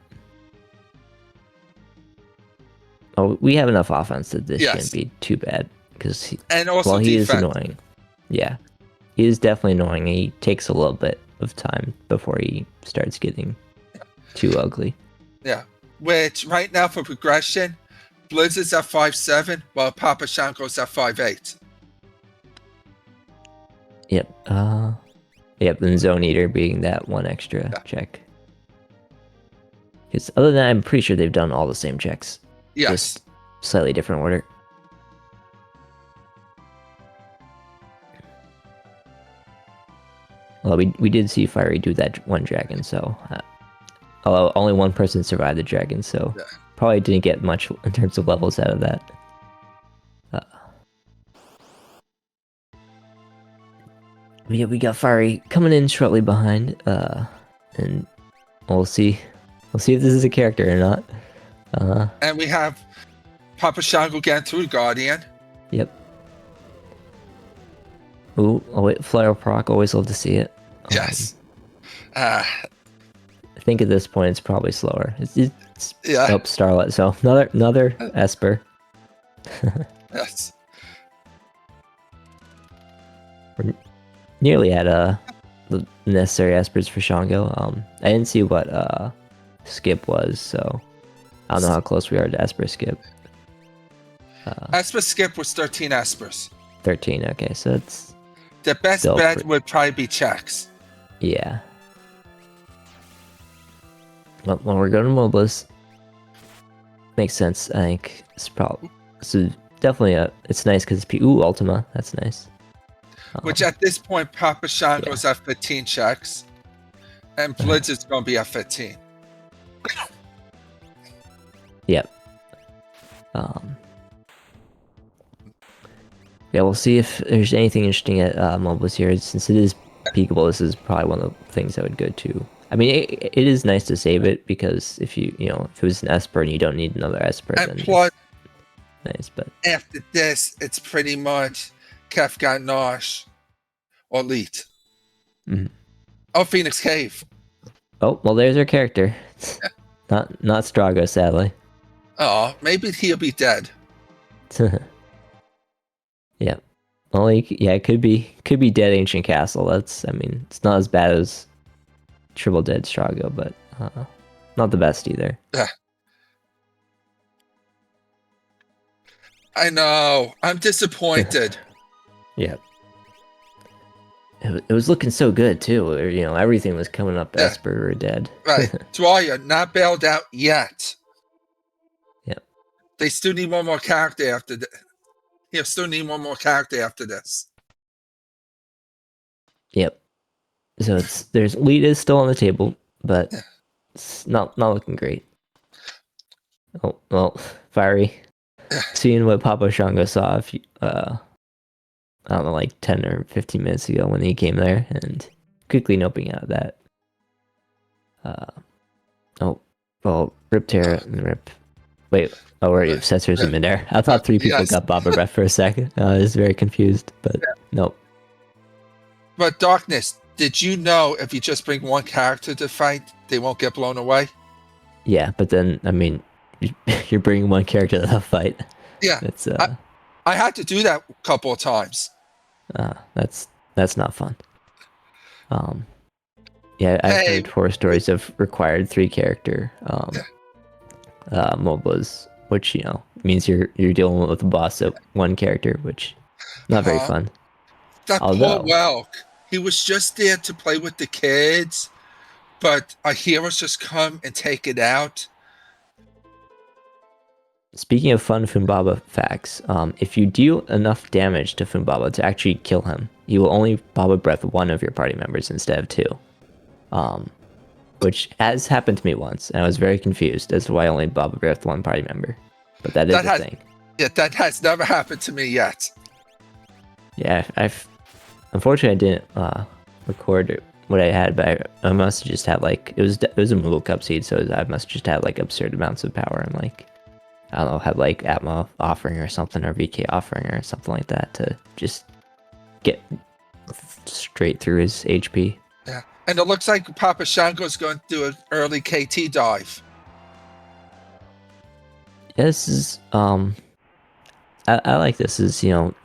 Speaker 2: Oh, we have enough offense that this shouldn't be too bad. Because he is annoying. Yeah. He is definitely annoying. He takes a little bit of time before he starts getting too ugly.
Speaker 1: Yeah. Which right now for progression, Blizzard's at 5'7", while PapaShongo's at 5'8".
Speaker 2: Yep. Yep, and Zone Eater being that one extra check. Because other than that, I'm pretty sure they've done all the same checks.
Speaker 1: Yes.
Speaker 2: Just slightly different order. Well, we did see Fiery do that one dragon, so... although only one person survived the dragon, so... Probably didn't get much in terms of levels out of that. Yeah, we got Fiery coming in shortly behind, and we'll see if this is a character or not.
Speaker 1: And we have PapaShongo getting through Guardian.
Speaker 2: Yep. Ooh, oh wait, Flare proc, always love to see it.
Speaker 1: Yes.
Speaker 2: I think at this point it's probably slower. It's Starlight, so another Esper.
Speaker 1: Yes.
Speaker 2: We're nearly at the necessary Espers for Shango. I didn't see what skip was, so I don't know how close we are to Esper skip.
Speaker 1: Esper skip was 13 Espers.
Speaker 2: 13, okay, so it's...
Speaker 1: The best bet would probably be checks.
Speaker 2: Yeah. Well, when we're going to Mobliz, makes sense, I think. It's definitely it's nice because it's Ultima, that's nice.
Speaker 1: Which at this point, PapaShongo's at 15 checks, and Blizzard's going to be at 15.
Speaker 2: Yep. Yeah, we'll see if there's anything interesting at Mobliz here. Since it is peekable, this is probably one of the things I would go to. I mean, it is nice to save it because if if it was an Esper and you don't need another Esper,
Speaker 1: and
Speaker 2: then
Speaker 1: plus,
Speaker 2: nice. But
Speaker 1: after this, it's pretty much Kefka Nosh or Leet.
Speaker 2: Mm-hmm.
Speaker 1: Oh, Phoenix Cave.
Speaker 2: Oh, well, there's our character. not Strago, sadly.
Speaker 1: Oh, maybe he'll be dead.
Speaker 2: Yeah. Well, it could be Dead Ancient Castle. I mean, it's not as bad as Triple Dead Strago, but not the best either.
Speaker 1: Yeah. I know. I'm disappointed.
Speaker 2: Yeah. It was looking so good too. Everything was coming up.
Speaker 1: Yeah.
Speaker 2: Esper or dead.
Speaker 1: Right. Dwyer, not bailed out yet.
Speaker 2: Yep.
Speaker 1: They still need one more character after still need one more character after this.
Speaker 2: Yep. So there's lead is still on the table, but it's not looking great. Oh well, Fiery. Seeing what PapaShongo saw I don't know, like 10 or 15 minutes ago when he came there, and quickly noping out that. Rip Terra and Rip. Wait, already Obsessors in midair. I thought 3 people got Baba Breath for a second. I was very confused, but nope.
Speaker 1: But Darkness, did you know if you just bring one character to fight, they won't get blown away?
Speaker 2: Yeah, but then, I mean, you're bringing one character to the fight.
Speaker 1: Yeah.
Speaker 2: It's,
Speaker 1: I had to do that a couple of times.
Speaker 2: That's not fun. Yeah, I've heard horror stories of required 3 character MOBAs, which means you're dealing with a boss of 1 character, which not very fun.
Speaker 1: That poor Welk, he was just there to play with the kids, but our heroes just come and take it out.
Speaker 2: Speaking of fun Fumbaba facts, if you deal enough damage to Fumbaba to actually kill him, you will only Baba Breath 1 of your party members instead of 2. Which has happened to me once, and I was very confused as to why I only Baba Breath 1 party member. But that is a thing.
Speaker 1: Yeah, that has never happened to me yet.
Speaker 2: Yeah, unfortunately I didn't record what I had, but I must have just had it was a Moogle Cup seed, so I must have just had absurd amounts of power and I don't know, had Atma offering or something, or VK offering or something like that to just get straight through his HP.
Speaker 1: Yeah, and it looks like PapaShongo is going to do an early KT dive.
Speaker 2: Yeah, this is I like this. Is you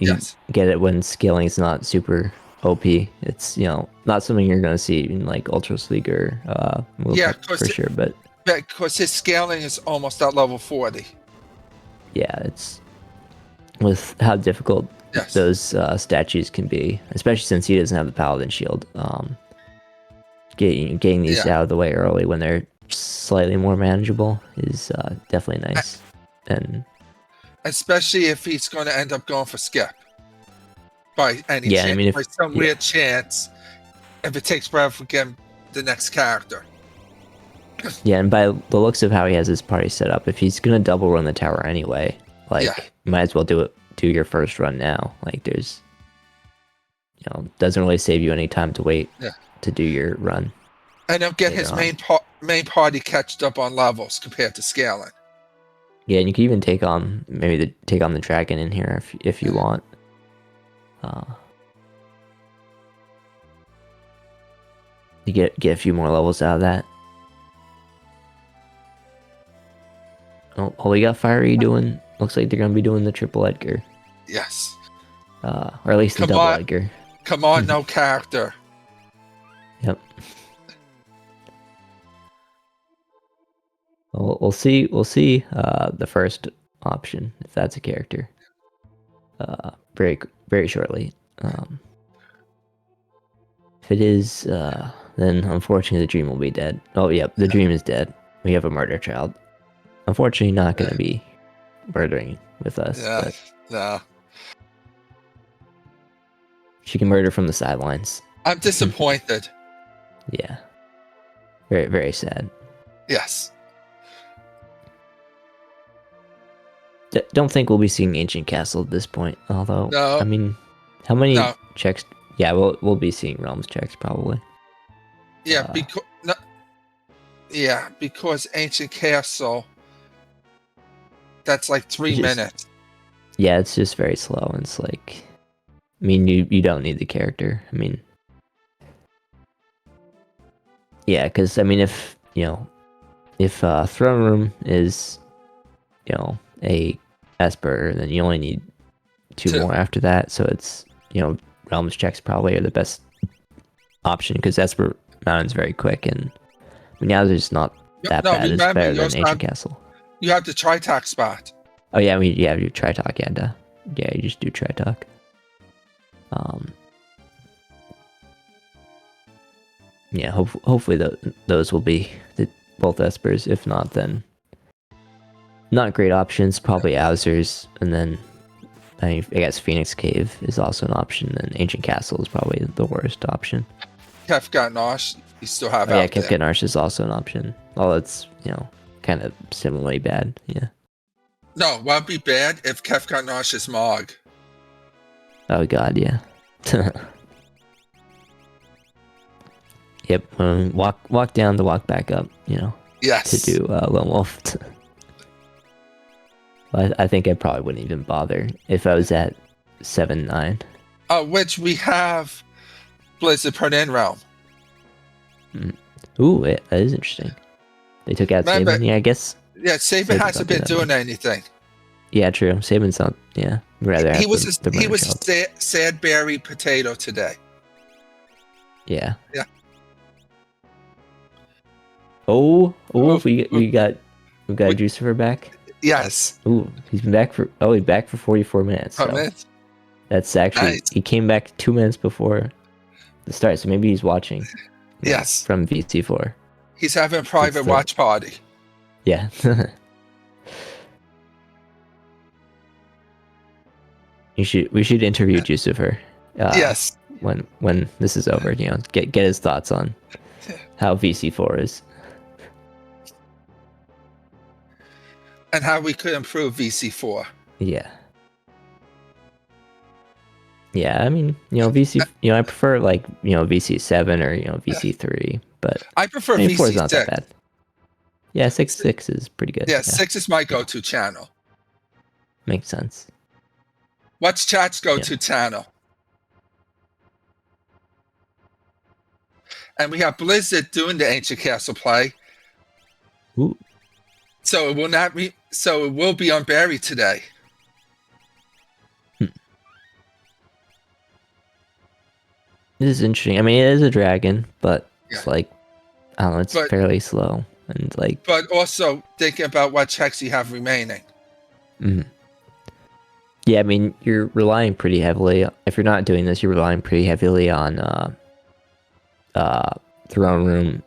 Speaker 2: get it when scaling is not super OP. It's not something you're gonna see in Ultras League or for sure, but
Speaker 1: because his scaling is almost at level 40.
Speaker 2: Yeah, it's with how difficult those statues can be, especially since he doesn't have the Paladin shield. Getting these out of the way early when they're slightly more manageable is definitely nice, and
Speaker 1: especially if he's going to end up going for skip by any chance,
Speaker 2: I mean,
Speaker 1: by some weird chance, if it takes forever to get the next character.
Speaker 2: Yeah, and by the looks of how he has his party set up, if he's gonna double run the tower anyway, might as well do your first run now. There's, doesn't really save you any time to wait to do your run.
Speaker 1: And he'll get his main party catched up on levels compared to scaling.
Speaker 2: Yeah, and you can even take on the dragon in here if you want. You get a few more levels out of that. Oh, we got Fiery doing. Looks like they're gonna be doing the triple Edgar.
Speaker 1: Yes.
Speaker 2: Or at least the double Edgar.
Speaker 1: Come on, no character.
Speaker 2: Yep. Well, we'll see. We'll see. The first option, if that's a character. Very very shortly. If it is, then unfortunately the dream will be dead. Oh, yep, the dream is dead. We have a murder child. Unfortunately, not going to be murdering with us.
Speaker 1: Yeah, no.
Speaker 2: She can murder from the sidelines.
Speaker 1: I'm disappointed.
Speaker 2: Yeah. Very, very sad.
Speaker 1: Yes.
Speaker 2: Don't think we'll be seeing Ancient Castle at this point. Although,
Speaker 1: no.
Speaker 2: I mean, how many checks? Yeah, we'll be seeing Realms checks probably.
Speaker 1: Yeah, because Ancient Castle. That's 3 minutes.
Speaker 2: Yeah, it's just very slow. And it's I mean, you don't need the character. I mean, yeah, because I mean, if Throne Room is, a Esper, then you only need two more after that. So it's, Realms checks probably are the best option because Esper Mountain's very quick, and now there's not that bad. It's better than Ancient Castle.
Speaker 1: You have the Tritalk spot.
Speaker 2: Oh yeah, you Tritalk, you just do Tritalk. Yeah, hopefully those will be both Espers. If not, then not great options. Probably Owzers, and then I guess Phoenix Cave is also an option, and Ancient Castle is probably the worst option.
Speaker 1: Kefka Nosh, you still have
Speaker 2: out there. Kefka Nosh is also an option. Although it's, kind of similarly bad, yeah.
Speaker 1: No, it won't be bad if Kefka Nosh is Mog.
Speaker 2: Oh god, yeah. Yep, walk down to walk back up,
Speaker 1: Yes.
Speaker 2: to do Lone Wolf. I think I probably wouldn't even bother if I was at 7-9.
Speaker 1: Which we have Blizzard Pernin Realm.
Speaker 2: Ooh, that is interesting. They took out Saban. Yeah, I guess.
Speaker 1: Yeah, Saban hasn't been doing anything.
Speaker 2: Yeah, true. Saban's not. Yeah, rather.
Speaker 1: He was a sad berry potato today.
Speaker 2: Yeah.
Speaker 1: Yeah.
Speaker 2: We got Jucifer back.
Speaker 1: Yes.
Speaker 2: Ooh, he's back for 44 minutes. So that's actually nice. He came back 2 minutes before the start, so maybe he's watching.
Speaker 1: Yes.
Speaker 2: From VC4.
Speaker 1: He's having a private watch party.
Speaker 2: Yeah. We should interview Jucifer.
Speaker 1: Yes.
Speaker 2: When this is over, get his thoughts on how VC4 is.
Speaker 1: And how we could improve VC4.
Speaker 2: Yeah. Yeah, I mean, VC, I prefer VC7 or VC3, but
Speaker 1: I prefer
Speaker 2: VC6.
Speaker 1: VC6.
Speaker 2: 4 is not that bad. Yeah, 6 is pretty good.
Speaker 1: Yeah, 6 is my go-to channel.
Speaker 2: Makes sense.
Speaker 1: What's chat's go-to channel? And we have Blizzard doing the Ancient Castle play.
Speaker 2: Ooh.
Speaker 1: So it will not be. So it will be on Barry today.
Speaker 2: This is interesting. I mean, it is a dragon, but it's I don't know. It's fairly slow and
Speaker 1: But also thinking about what checks you have remaining.
Speaker 2: Mm-hmm. Yeah, I mean, you're relying pretty heavily. If you're not doing this, you're relying pretty heavily on Throne Room.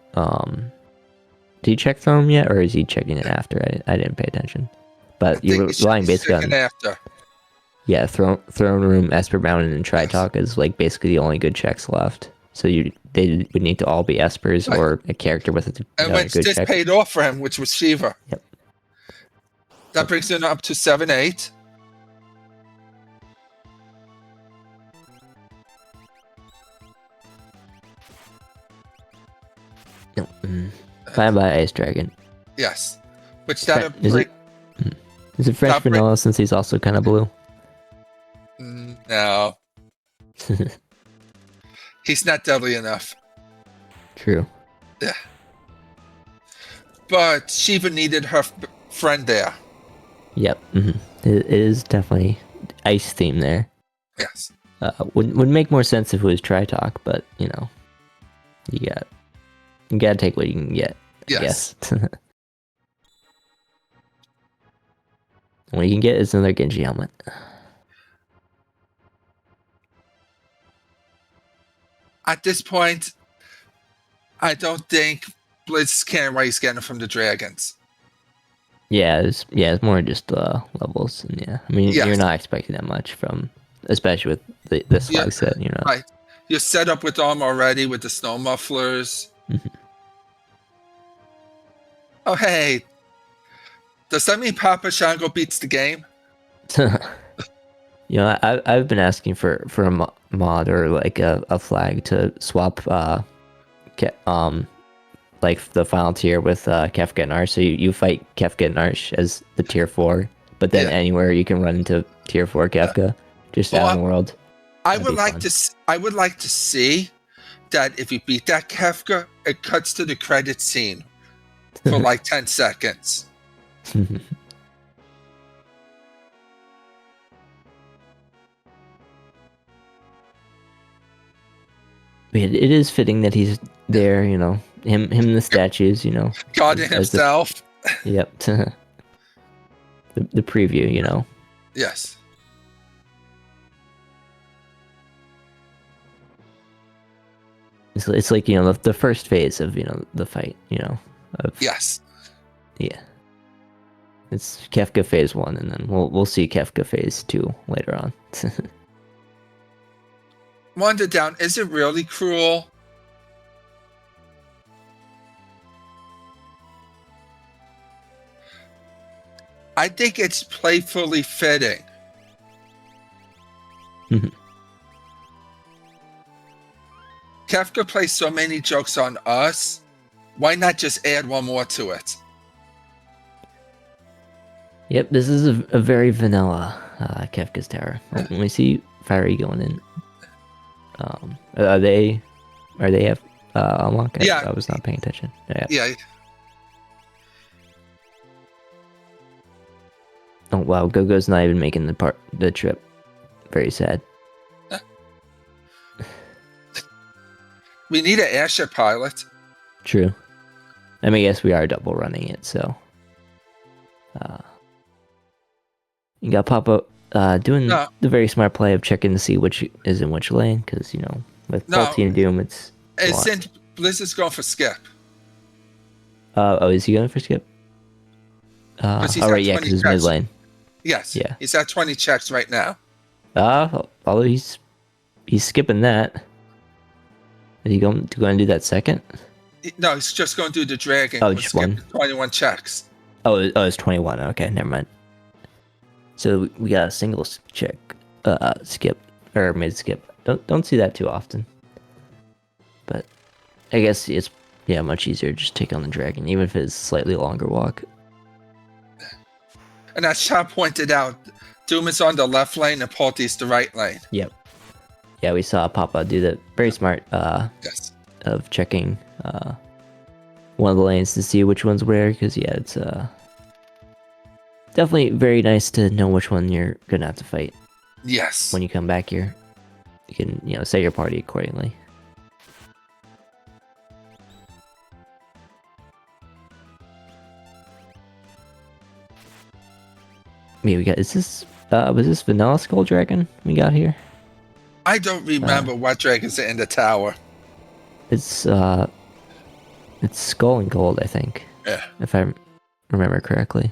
Speaker 2: Did you check Throne Room yet, or is he checking it after? I didn't pay attention. But you're relying basically on
Speaker 1: after.
Speaker 2: Yeah, Throne Room, Esper Mountain, and Tritalk is basically the only good checks left. So they would need to all be Espers or a character with a
Speaker 1: and which
Speaker 2: good
Speaker 1: just
Speaker 2: check.
Speaker 1: Paid off for him, which was Shiva.
Speaker 2: Yep.
Speaker 1: That brings it up to 7-8.
Speaker 2: No. Bye Ice Dragon.
Speaker 1: Yes. Which
Speaker 2: is it French vanilla since he's also kind of blue?
Speaker 1: No. He's not deadly enough.
Speaker 2: True.
Speaker 1: Yeah. But Shiva needed her friend there.
Speaker 2: Yep. Mm-hmm. It is definitely ice theme there.
Speaker 1: Yes.
Speaker 2: Would make more sense if it was Tritalk, but you gotta take what you can get.
Speaker 1: Yes.
Speaker 2: What you can get is another Genji helmet.
Speaker 1: At this point, I don't think Blizz caring what he's getting from the dragons.
Speaker 2: Yeah, it's more just levels, and I mean you're not expecting that much from, especially with this flag set,
Speaker 1: Right, you're set up with them already with the snow mufflers.
Speaker 2: Mm-hmm.
Speaker 1: Oh hey, does that mean PapaShongo beats the game?
Speaker 2: I've been asking for a mod or a flag to swap the final tier with Kefka and Arsh. So you fight Kefka and Arsh as the tier 4, but then anywhere you can run into tier 4 Kefka, just out in the world.
Speaker 1: I would like to see that if you beat that Kefka, it cuts to the credit scene for 10 seconds.
Speaker 2: it is fitting that he's there, you know, him and the statues, you know.
Speaker 1: God
Speaker 2: as the-
Speaker 1: himself.
Speaker 2: Yep. the preview, you know.
Speaker 1: Yes.
Speaker 2: It's like, you know, the first phase of, you know, the fight, you know.
Speaker 1: Yes.
Speaker 2: Yeah. It's Kefka phase 1, and then we'll see Kefka phase 2 later on.
Speaker 1: Wanda down, is it really cruel? I think it's playfully fitting.
Speaker 2: Mhm.
Speaker 1: Kefka plays so many jokes on us. Why not just add one more to it?
Speaker 2: Yep, this is a very vanilla Kefka's Tower. Oh, let me see Fiery going in. Are they have unlock?
Speaker 1: Yeah.
Speaker 2: I was not paying attention. Yeah.
Speaker 1: Yeah.
Speaker 2: Oh wow, Gogo's not even making the trip. Very sad.
Speaker 1: We need an airship pilot.
Speaker 2: True. I mean, yes, we are double running it, so. You got Papa doing
Speaker 1: No.
Speaker 2: the very smart play of checking to see which is in which lane, because, you know, with
Speaker 1: No.
Speaker 2: Faulty and Doom, it's a lot.
Speaker 1: Since Blizzard's going for Skip.
Speaker 2: Oh, is he going for Skip?
Speaker 1: 'Cause he's
Speaker 2: Oh,
Speaker 1: got
Speaker 2: right, yeah,
Speaker 1: 20
Speaker 2: because his
Speaker 1: checks.
Speaker 2: mid lane.
Speaker 1: Yes.
Speaker 2: Yeah.
Speaker 1: He's at 20 checks right now.
Speaker 2: Although he's skipping that. Is he going to do that second?
Speaker 1: No, he's just going to do the dragon.
Speaker 2: Oh,
Speaker 1: with
Speaker 2: just
Speaker 1: Skip
Speaker 2: one.
Speaker 1: at 21 checks.
Speaker 2: Oh, it's 21. Okay, never mind. So we got a single check, skip or mid skip. Don't see that too often. But I guess it's much easier to just take on the dragon, even if it's slightly longer walk.
Speaker 1: And as Chop pointed out, Doom is on the left lane and Palty's the right lane.
Speaker 2: Yep. Yeah, we saw Papa do that very smart
Speaker 1: Yes.
Speaker 2: of checking one of the lanes to see which one's where, because it's definitely very nice to know which one you're gonna have to fight
Speaker 1: Yes.
Speaker 2: when you come back here. You can, you know, set your party accordingly. Yeah, we got, was this Vanilla Skull Dragon we got here?
Speaker 1: I don't remember what dragons are in the tower.
Speaker 2: It's Skull and Gold, I think.
Speaker 1: Yeah.
Speaker 2: If I remember correctly.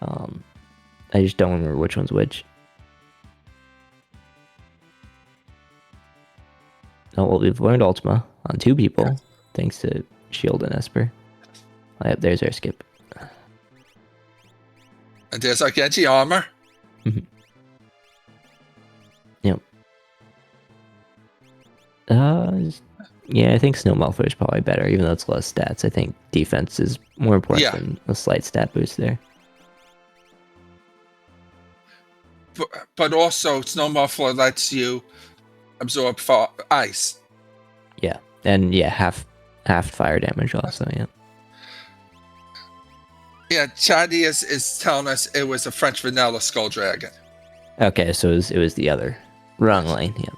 Speaker 2: I just don't remember which one's which. Oh, well, we've learned Ultima on 2 people, thanks to Shield and Esper. Oh, yep, there's our skip.
Speaker 1: And there's our Genji armor.
Speaker 2: Yep. Yeah, I think Snow Malfoy is probably better, even though it's less stats. I think defense is more important than a slight stat boost there.
Speaker 1: But also, Snow Malfoy lets you absorb ice.
Speaker 2: Yeah, and half fire damage also. Yeah.
Speaker 1: Yeah, Chadi is telling us it was a French vanilla skull dragon.
Speaker 2: Okay, so it was the other wrong lane. Yeah.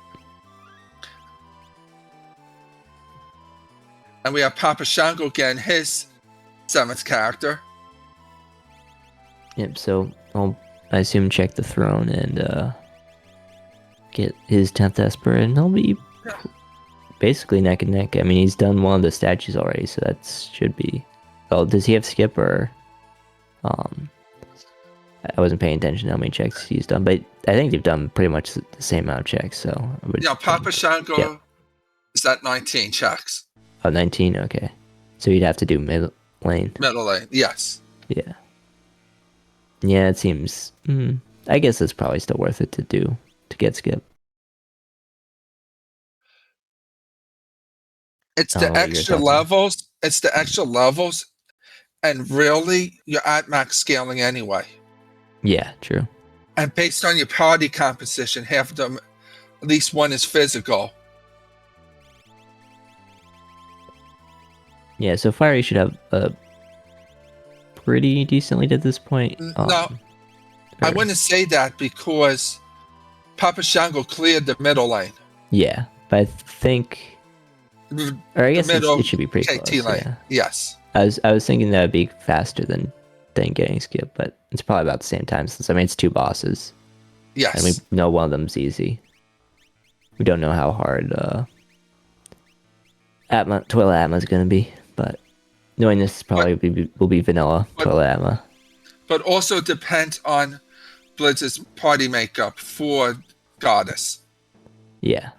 Speaker 1: And we have PapaShongo getting his 7th character.
Speaker 2: Yep. So I assume check the throne and get his 10th Esper, and he'll be basically neck and neck. I mean, he's done one of the statues already, so that should be. Oh, does he have skip or? I wasn't paying attention to how many checks he's done, but I think they've done pretty much the same amount of checks. So
Speaker 1: PapaShongo is at 19 checks.
Speaker 2: Oh, 19. Okay, so you'd have to do mid lane.
Speaker 1: Middle lane, yes.
Speaker 2: Yeah. Yeah, it seems. I guess it's probably still worth it to get skip.
Speaker 1: It's the extra levels. It's the extra levels, and really, you're at max scaling anyway.
Speaker 2: Yeah, true.
Speaker 1: And based on your party composition, half of them, at least one is physical.
Speaker 2: Yeah, so Fiery should have a pretty decent lead at this point.
Speaker 1: No, I wouldn't say that because PapaShongo cleared the middle lane.
Speaker 2: Yeah, but I think, or I guess it should be pretty
Speaker 1: KT
Speaker 2: close.
Speaker 1: lane.
Speaker 2: Yeah.
Speaker 1: Yes.
Speaker 2: I was thinking that would be faster than getting skipped, but it's probably about the same time since it's 2 bosses.
Speaker 1: Yes.
Speaker 2: And we know one of them's easy. We don't know how hard Toilet Atma is gonna be, but knowing this probably will be vanilla Toilet Atma.
Speaker 1: But also depends on Blizzard's party makeup for Goddess.
Speaker 2: Yeah.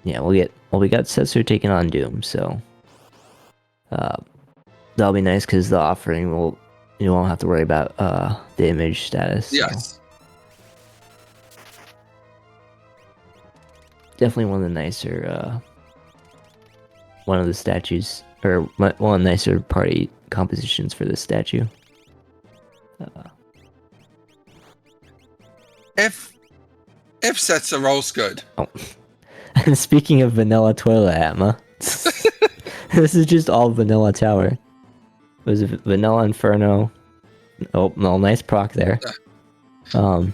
Speaker 2: Yeah, we got Setsu taking on Doom, so that'll be nice because the offering you won't have to worry about the image status.
Speaker 1: Yes.
Speaker 2: So. Definitely one of the nicer one of the statues, or one of the nicer party compositions for this statue.
Speaker 1: If Setsu rolls good.
Speaker 2: Oh. And speaking of vanilla Toilet Atma, this is just all vanilla tower. It was vanilla Inferno. Oh, no, nice proc there.
Speaker 1: No,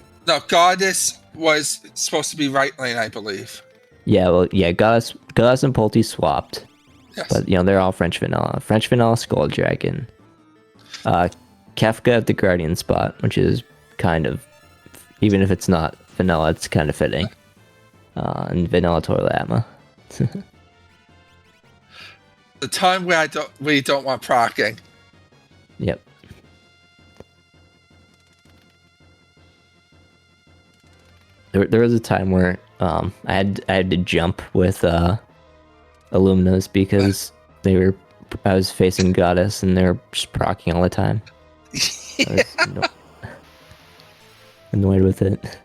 Speaker 1: Goddess was supposed to be right lane, I believe.
Speaker 2: Yeah, well, yeah, Goddess and Polty swapped.
Speaker 1: Yes.
Speaker 2: But, they're all French vanilla. French vanilla Skull Dragon. Kefka at the Guardian spot, which is kind of, even if it's not vanilla, it's kind of fitting. And vanilla Toilet Atma.
Speaker 1: The time where we don't want procking.
Speaker 2: Yep. There was a time where I had to jump with Illuminas because I was facing Goddess and they were just procking all the time. I was annoyed with it.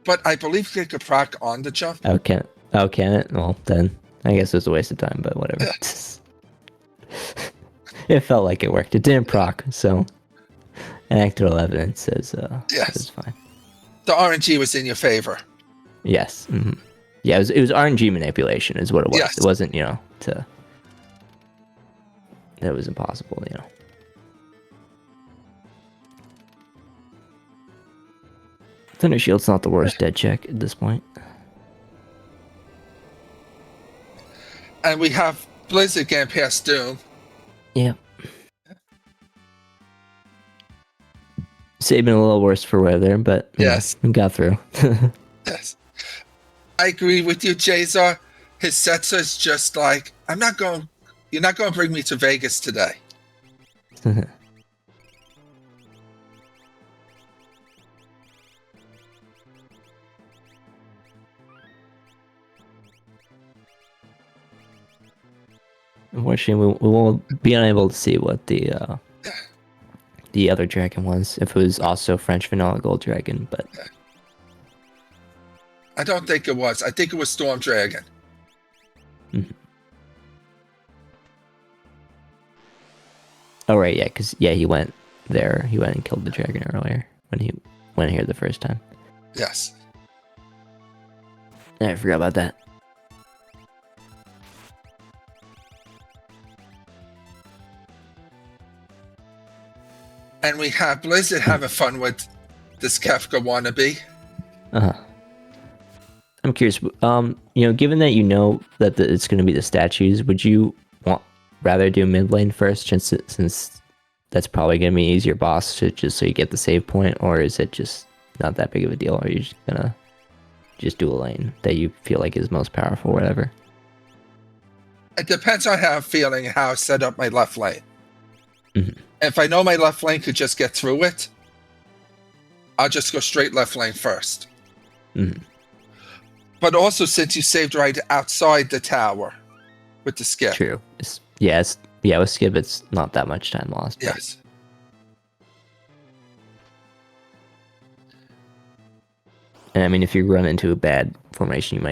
Speaker 1: But I believe they could proc on the jump.
Speaker 2: Oh, can it? Well, then I guess it was a waste of time, but whatever. It felt like it worked. It didn't proc, so anecdotal evidence says
Speaker 1: yes,
Speaker 2: it's fine.
Speaker 1: The RNG was in your favor.
Speaker 2: Yes. Mm-hmm. Yeah, it was RNG manipulation is what it was.
Speaker 1: Yes.
Speaker 2: It wasn't, that was impossible, Thunder Shield's not the worst dead check at this point.
Speaker 1: And we have Blizzard getting past Doom.
Speaker 2: Yeah. It's been a little worse for weather, but
Speaker 1: yes,
Speaker 2: we got through.
Speaker 1: Yes. I agree with you, Jazar. His Setsu is just like, you're not going to bring me to Vegas today.
Speaker 2: Unfortunately, we won't be unable to see what the other dragon was, if it was also French Vanilla Gold Dragon, but...
Speaker 1: I don't think it was. I think it was Storm Dragon.
Speaker 2: Mm-hmm. Oh, right, yeah, because, he went there. He went and killed the dragon earlier when he went here the first time.
Speaker 1: Yes.
Speaker 2: I forgot about that.
Speaker 1: And we have Blizzard having fun with this Kefka wannabe.
Speaker 2: I'm curious, given that that it's going to be the statues, would you rather do mid lane first, since that's probably going to be an easier boss just so you get the save point, or is it just not that big of a deal? Or are you just going to just do a lane that you feel like is most powerful, or whatever?
Speaker 1: It depends on how I'm feeling and how I set up my left lane.
Speaker 2: Mm-hmm.
Speaker 1: If I know my left lane could just get through it, I'll just go straight left lane first.
Speaker 2: Mm-hmm.
Speaker 1: But also, since you saved right outside the tower with the skip.
Speaker 2: True. With skip, it's not that much time lost.
Speaker 1: Yes.
Speaker 2: And I mean, if you run into a bad formation,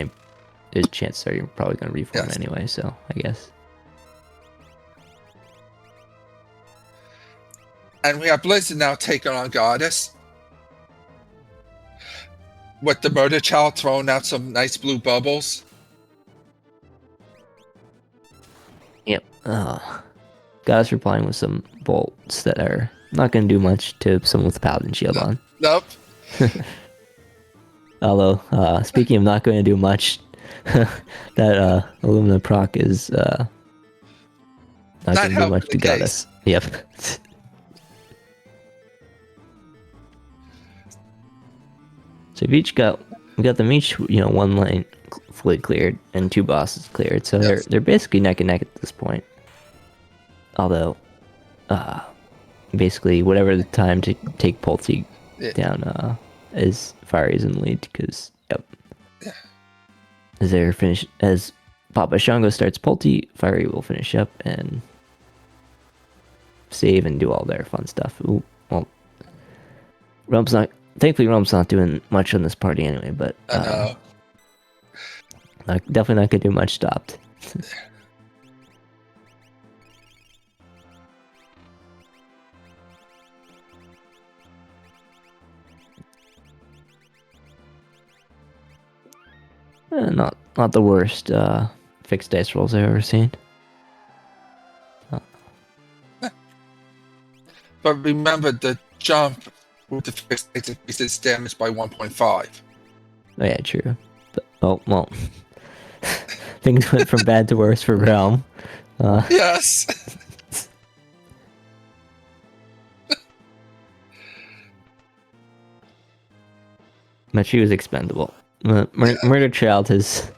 Speaker 2: there's a chance that you're probably going to reform anyway, so I guess.
Speaker 1: And we have Blizzard now taking on Goddess. With the Murder Child throwing out some nice blue bubbles.
Speaker 2: Yep. Goddess replying with some bolts that are not gonna do much to someone with Paladin Shield on.
Speaker 1: Nope.
Speaker 2: Although, speaking of not going to do much, that Illumina proc is not going to do much to Goddess. Yep. So we got them each, one lane fully cleared and 2 bosses cleared. So they're basically neck and neck at this point. Although, basically whatever the time to take Pulte down is Fiery's in the lead because as PapaShongo starts Pulte, Fiery will finish up and save and do all their fun stuff. Ooh, well, thankfully Rome's not doing much on this party anyway, but definitely not gonna do much stopped. Not the worst fixed dice rolls I've ever seen.
Speaker 1: But remember, the jump with the fixed dice increases damage by 1.5.
Speaker 2: Oh yeah, true. But, well, things went from bad to worse for Realm.
Speaker 1: Yes.
Speaker 2: But she was expendable. Murder Child has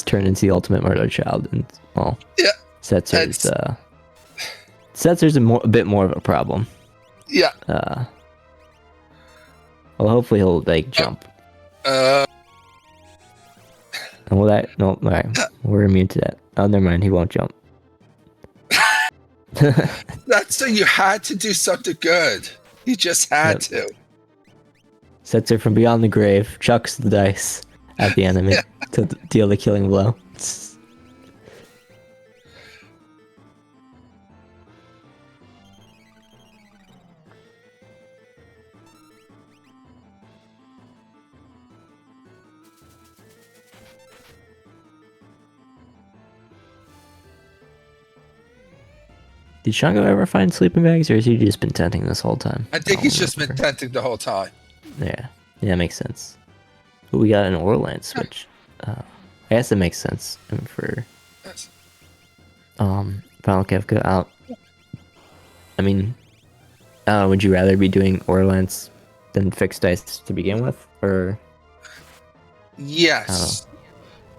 Speaker 2: turned into the ultimate Murder Child, and Setzer's a bit more of a problem.
Speaker 1: Yeah.
Speaker 2: Well, hopefully he'll jump. No, alright, we're immune to that. Oh, never mind, he won't jump.
Speaker 1: That's so you had to do something good. You just had to.
Speaker 2: Setzer from beyond the grave chucks the dice at the enemy to deal the killing blow. Did Shango ever find sleeping bags, or has he just been tenting this whole time?
Speaker 1: I think he's just been tenting the whole time.
Speaker 2: Yeah, makes sense. But we got an Orland switch. I guess that makes sense for Final Kefka out. I mean, would you rather be doing Orlands than fixed dice to begin with, or?
Speaker 1: Yes,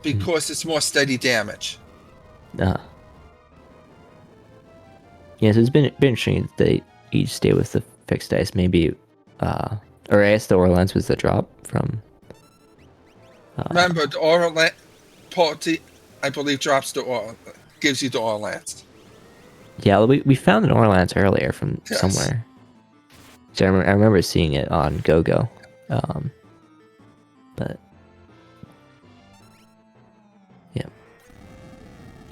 Speaker 1: because it's more steady damage.
Speaker 2: Yes, it's been interesting that they each stay with the fixed dice. Maybe, or I guess the Orlands was the drop from.
Speaker 1: Remember, the Orland party, I believe, drops the Orland, gives you the Orlands.
Speaker 2: Yeah, we found an Orlands earlier from somewhere. So I remember seeing it on GoGo, but yeah.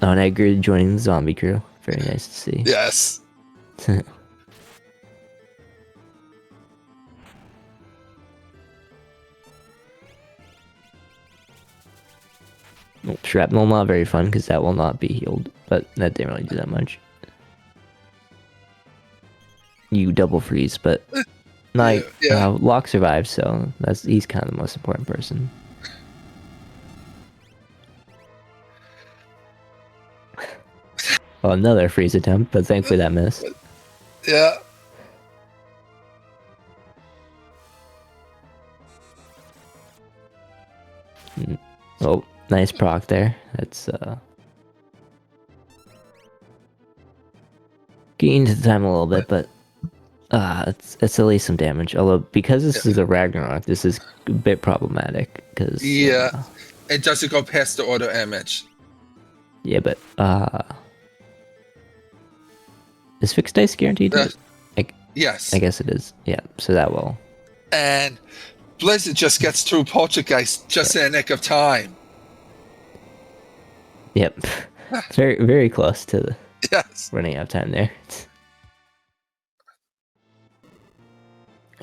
Speaker 2: Oh, and Edgar joining the zombie crew. Very nice to see.
Speaker 1: Yes.
Speaker 2: Shrapnel, not very fun because that will not be healed, but that didn't really do that much. You double freeze, but Locke survives, so he's kind of the most important person. Well, another freeze attempt, but thankfully that missed.
Speaker 1: Yeah.
Speaker 2: Oh, nice proc there. That's getting into the time a little bit, but it's at least some damage. Although because this is a Ragnarok, this is a bit problematic because
Speaker 1: it doesn't go past the auto image.
Speaker 2: Yeah, but is fixed dice guaranteed?
Speaker 1: Yes.
Speaker 2: I guess it is. Yeah, so that will.
Speaker 1: And Blizzard just gets through Poltergeist just in a nick of time.
Speaker 2: Yep. It's very, very close to running out of time there.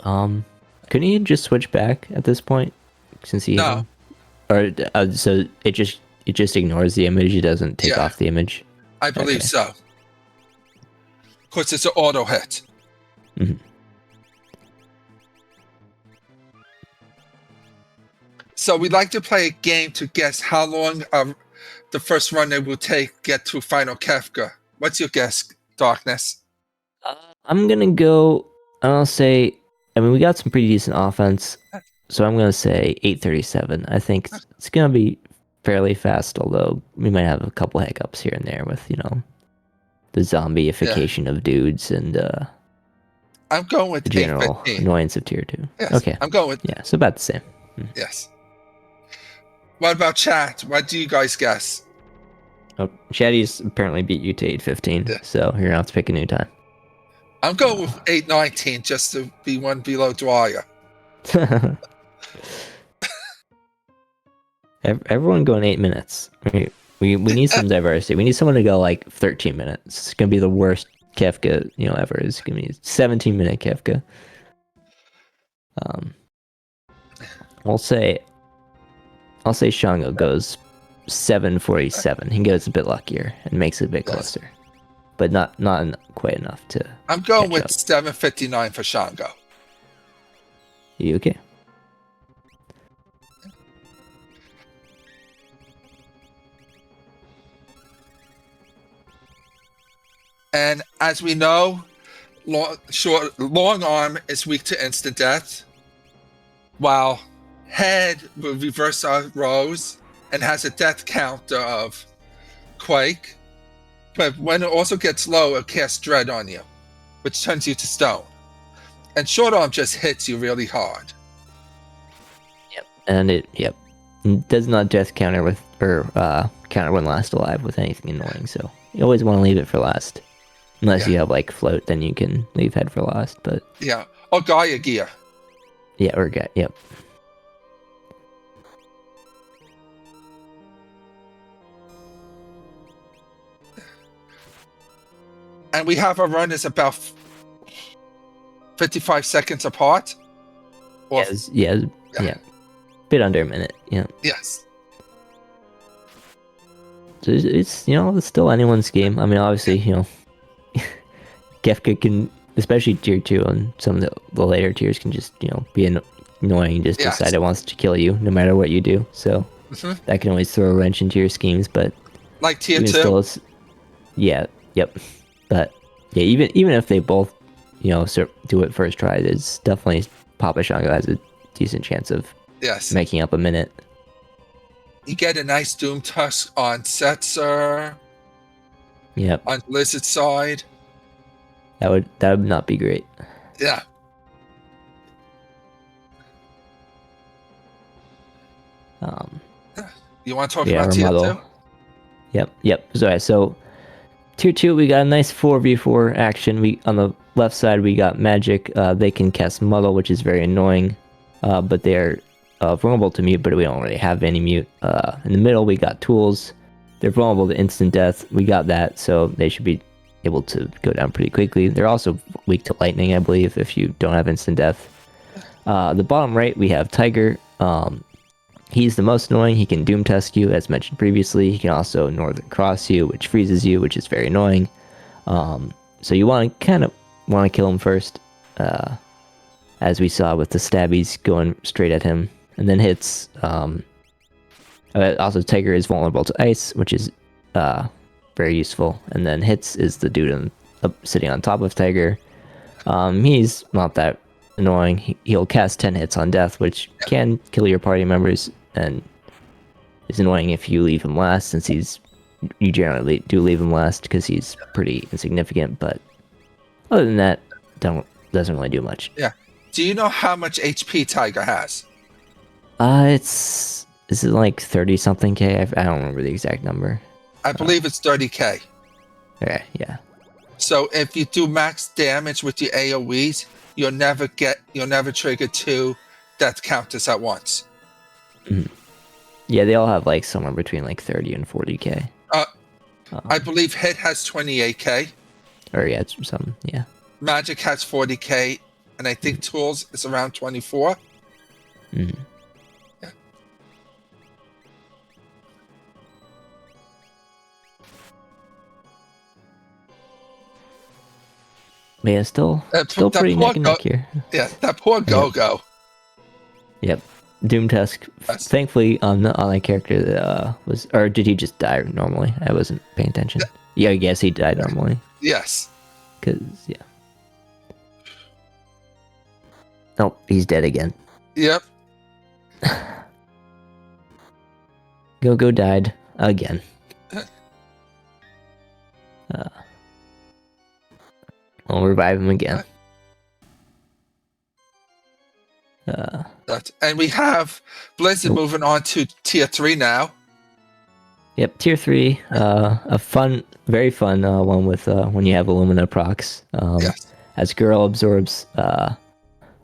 Speaker 2: Couldn't he just switch back at this point? Since he
Speaker 1: no.
Speaker 2: Or so it just ignores the image, it doesn't take off the image?
Speaker 1: I believe so. Because it's an auto hit.
Speaker 2: Mm-hmm.
Speaker 1: So we'd like to play a game to guess how long the first run it will take to get to Final Kefka. What's your guess, Darkness?
Speaker 2: I'm gonna go. I'll say. I mean, we got some pretty decent offense, so I'm gonna say 8:37. I think it's gonna be fairly fast, although we might have a couple hiccups here and there with the zombieification of dudes and
Speaker 1: I'm going with
Speaker 2: the general
Speaker 1: 8:15.
Speaker 2: annoyance of tier 2.
Speaker 1: Yes,
Speaker 2: Okay.
Speaker 1: I'm going with
Speaker 2: Yeah, so about the same.
Speaker 1: yes. What about chat? What do you guys guess?
Speaker 2: Oh, Shaddy's apparently beat you to 8:15, so you're gonna have to pick a new time.
Speaker 1: I'm going with 8:19 just to be one below Dwyer.
Speaker 2: Everyone going 8 minutes. We need some diversity. We need someone to go like 13 minutes. It's gonna be the worst Kefka ever. It's gonna be 17-minute Kefka. I'll say Shango goes 7:47. He goes a bit luckier and makes it a bit closer, but not quite enough to.
Speaker 1: I'm going with
Speaker 2: up.
Speaker 1: 7:59 for Shango.
Speaker 2: You okay?
Speaker 1: And as we know, long arm is weak to instant death, while head will reverse our rows and has a death counter of Quake. But when it also gets low, it casts Dread on you, which turns you to stone. And short arm just hits you really hard.
Speaker 2: Yep, and it does not death counter with counter when last alive with anything annoying. So you always want to leave it for last. Unless you have like float, then you can leave head for last. But
Speaker 1: yeah, or Gaia gear.
Speaker 2: Yeah, or yep.
Speaker 1: And we have our run is about 55 seconds apart. Or,
Speaker 2: yeah. Bit under a minute. Yeah.
Speaker 1: Yes.
Speaker 2: So it's it's still anyone's game. I mean, obviously Kefka can, especially tier 2 and some of the later tiers, can just be annoying and just decide it wants to kill you no matter what you do. So that can always throw a wrench into your schemes. But
Speaker 1: like tier 2,
Speaker 2: But yeah, even if they both do it first try, there's definitely PapaShongo has a decent chance of making up a minute.
Speaker 1: You get a nice Doom Tusk on Setzer.
Speaker 2: Yep.
Speaker 1: On Blizzard side.
Speaker 2: That would not be great.
Speaker 1: Yeah. You want to talk about tier 2?
Speaker 2: Yep. So tier 2, we got a nice 4v4 action. On the left side, we got Magic. They can cast Muddle, which is very annoying, but they're vulnerable to mute, but we don't really have any mute. In the middle, we got Tools. They're vulnerable to instant death. We got that, so they should be able to go down pretty quickly. They're also weak to lightning, I believe, if you don't have instant death. The bottom right, we have Tiger. He's the most annoying. He can Doom Test you, as mentioned previously. He can also Northern Cross you, which freezes you, which is very annoying. So you want to kill him first, as we saw with the stabbies going straight at him, and then hits. Also, Tiger is vulnerable to ice, which is very useful. And then hits is the dude sitting on top of Tiger. He's not that annoying. He'll cast 10 hits on death, which can kill your party members, and is annoying if you leave him last, since you generally do leave him last because he's pretty insignificant. But other than that, doesn't really do much.
Speaker 1: Yeah. Do you know how much HP Tiger has?
Speaker 2: Is it like 30 something K? I don't remember the exact number.
Speaker 1: I believe it's 30K.
Speaker 2: Okay, yeah.
Speaker 1: So if you do max damage with your AoEs, you'll never trigger 2 death counters at once.
Speaker 2: Mm-hmm. Yeah, they all have like somewhere between like 30 and 40K.
Speaker 1: I believe Hit has 28K.
Speaker 2: Or yeah, it's some, yeah.
Speaker 1: Magic has 40K, and I think Tools is around 24.
Speaker 2: Mm-hmm.
Speaker 1: Yeah.
Speaker 2: But yeah, still pretty neck and neck here.
Speaker 1: Yeah, that poor Go-Go.
Speaker 2: Yep. Doomtusk,
Speaker 1: Yes.
Speaker 2: thankfully, on that character that was, or did he just die normally? I wasn't paying attention. Yeah, I guess he died normally.
Speaker 1: Yes.
Speaker 2: Cause yeah. Oh, he's dead again.
Speaker 1: Yep.
Speaker 2: Go died again. I'll revive him again.
Speaker 1: And we have Blizzard moving on to tier 3 now.
Speaker 2: Yep, tier 3. A fun, very fun one with when you have Illumina procs.
Speaker 1: Yes.
Speaker 2: As girl absorbs